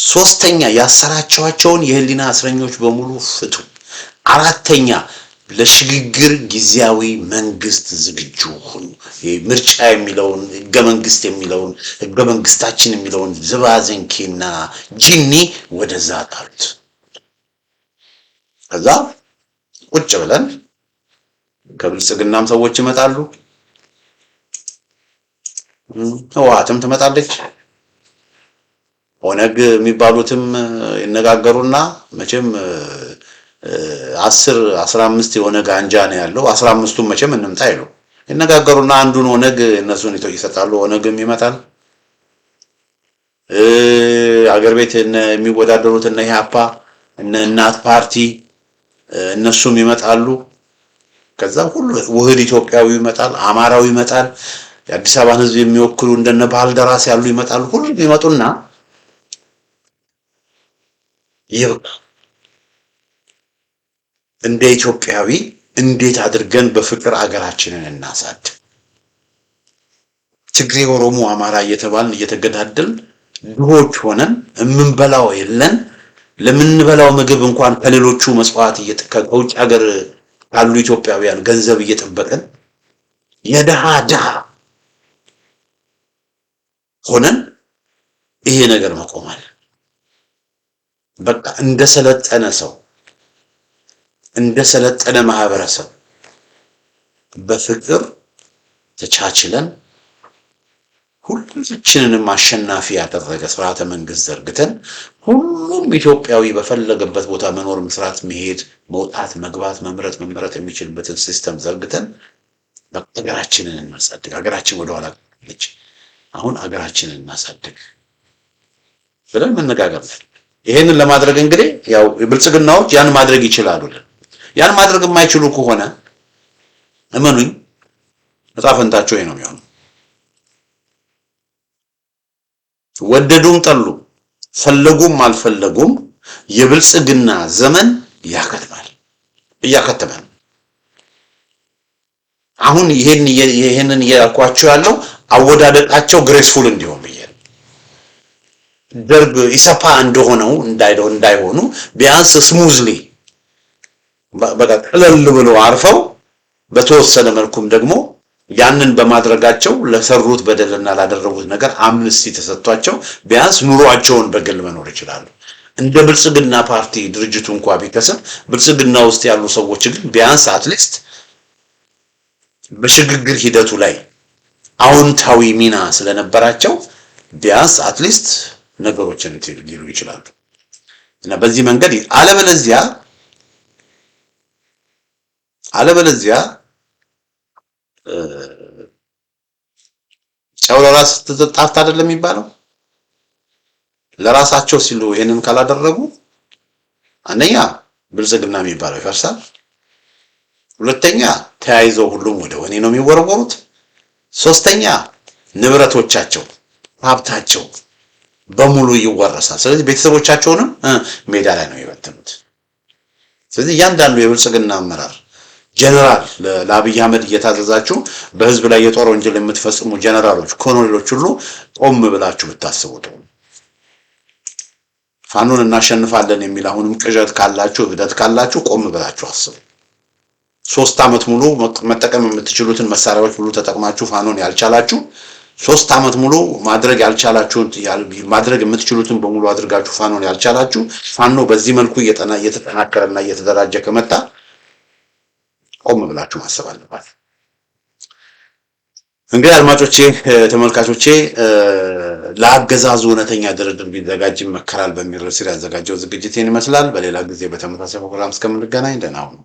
[SPEAKER 1] ሶስተኛ፣ ያሰራቸዋቸውን የህሊና እስረኞች በሙሉ ፍቱ። አራተኛ፣ ለሽግግር ጊዜያዊ መንግስት ዝግጁ ሁኑ። ምርጫ የሚለውን ህገ መንግስት የሚለውን ህገ መንግስታችን የሚለውን ዝባዝንኬና ጂኒ ወደዛ ጣሉት። ከዛ ቁጭ ብለን ከብልጽግናም ሰዎች ይመጣሉ፣ ህወሓትም ትመጣለች፣ ኦነግ የሚባሉትም ይነጋገሩና መቼም 10-15 የኦነግ አንጃ ነው ያለው። 15ቱም መቼም እንምጣ ይሉ ይነጋገሩና አንዱን ኦነግ እነሱን ይሰጣሉ። ኦነግም ይመጣል። አገር ቤት የሚወዳደሩት እነ ኢህአፓ እነ እናት ፓርቲ እነሱም ይመጣሉ። ከዛ ሁሉ ውህድ ኢትዮጵያዊ ይመጣል፣ አማራው ይመጣል፣ የአዲስ አበባን ህዝብ የሚወክሉ እንደነ ባልደራስ ያሉ ይመጣሉ። ሁሉም ይመጡና ይብቃ፣ እንደ ኢትዮጵያዊ እንዴት አድርገን በፍቅር አገራችንን እናሳድ። ትግሬ፣ ኦሮሞ፣ አማራ እየተባልን እየተገዳደልን ድሆች ሆነን የምንበላው የለን። ለምንበላው ምግብ እንኳን ከሌሎቹ መስዋዕት ከውጭ ሀገር ካሉ ኢትዮጵያውያን ገንዘብ እየጠበቅን የድሃ ድሃ ሆነን ይሄ ነገር መቆማል። በቃ እንደሰለጠነ ሰው እንደሰለጠነ ማህበረሰብ በፍቅር ተቻችለን ሁላችንንም አሸናፊ ያደረገ ስርዓተ መንግስት ዘርግተን ሁሉም ኢትዮጵያዊ በፈለገበት ቦታ መኖር፣ መስራት፣ መሄድ፣ መውጣት፣ መግባት፣ መምረጥ፣ መመረጥ የሚችልበትን ሲስተም ዘርግተን ሀገራችንን እናሳድግ። ሀገራችን ወደኋላ ነች። አሁን ሀገራችንን እናሳድግ ብለን መነጋገር ነው። ይሄንን ለማድረግ እንግዲህ ያው ብልጽግናዎች ያን ማድረግ ይችላሉ። ያን ማድረግ የማይችሉ ከሆነ እመኑኝ ዕጣ ፈንታቸው ይሄ ነው የሚሆነው። ወደዱም ጠሉ፣ ፈለጉም አልፈለጉም የብልጽግና ዘመን ያከትማል፣ እያከተመ ነው። አሁን ይሄንን እያልኳቸው ያለው አወዳደቃቸው ግሬስፉል እንዲሆን ብዬ ደርግ ኢሰፓ እንደሆነው እንዳይሆኑ ቢያንስ ስሙዝሊ በቃ ቀለል ብሎ አርፈው በተወሰነ መልኩም ደግሞ ያንን በማድረጋቸው ለሰሩት በደልና ላደረጉት ነገር አምነስቲ ተሰጥቷቸው ቢያንስ ኑሯቸውን በግል መኖር ይችላሉ። እንደ ብልጽግና ፓርቲ ድርጅቱ እንኳን ቢከስም ብልጽግና ውስጥ ያሉ ሰዎች ግን ቢያንስ አትሊስት በሽግግር ሂደቱ ላይ አዎንታዊ ሚና ስለነበራቸው ቢያንስ አትሊስት ነገሮችን ሊሉ ይችላሉ። እና በዚህ መንገድ አለበለዚያ ጨው ለራስ ተጣጣፍታ አይደለም የሚባለው። ለራሳቸው ሲሉ ይሄንን ካላደረጉ አንደኛ ብልጽግና የሚባለው ይፈርሳል። ሁለተኛ ተያይዘው ሁሉም ወደ ወኔ ነው የሚወረወሩት። ሶስተኛ ንብረቶቻቸው፣ ሀብታቸው በሙሉ ይወረሳል። ስለዚህ ቤተሰቦቻቸውንም ሜዳ ላይ ነው የበተኑት። ስለዚህ እያንዳንዱ የብልጽግና አመራር ጀነራል ለአብይ አህመድ እየታዘዛችሁ በህዝብ ላይ የጦር ወንጀል የምትፈጽሙ ጀነራሎች፣ ኮሎኔሎች ሁሉ ቆም ብላችሁ ብታስቡት። ፋኖን እናሸንፋለን የሚል አሁንም ቅዠት ካላችሁ፣ እብደት ካላችሁ ቆም ብላችሁ አስቡ። 3 ዓመት ሙሉ መጠቀም የምትችሉትን መሳሪያዎች ሁሉ ተጠቅማችሁ ፋኖን ያልቻላችሁ 3 ዓመት ሙሉ ማድረግ ያልቻላችሁት ማድረግ የምትችሉትን በሙሉ አድርጋችሁ ፋኖን ያልቻላችሁ ፋኖ በዚህ መልኩ እየተጠናከረና እየተደራጀ ከመጣ ቆም ብላችሁ ማሰብ አለባችሁ። እንግዲህ አድማጮቼ፣ ተመልካቾቼ ለአገዛዙ እውነተኛ ድርድር ቢዘጋጅ ይመከራል በሚል ርዕስ ያዘጋጀው ዝግጅት ይመስላል። በሌላ ጊዜ በተመሳሳይ ፕሮግራም እስከምንገናኝ ደህና ሁኑ።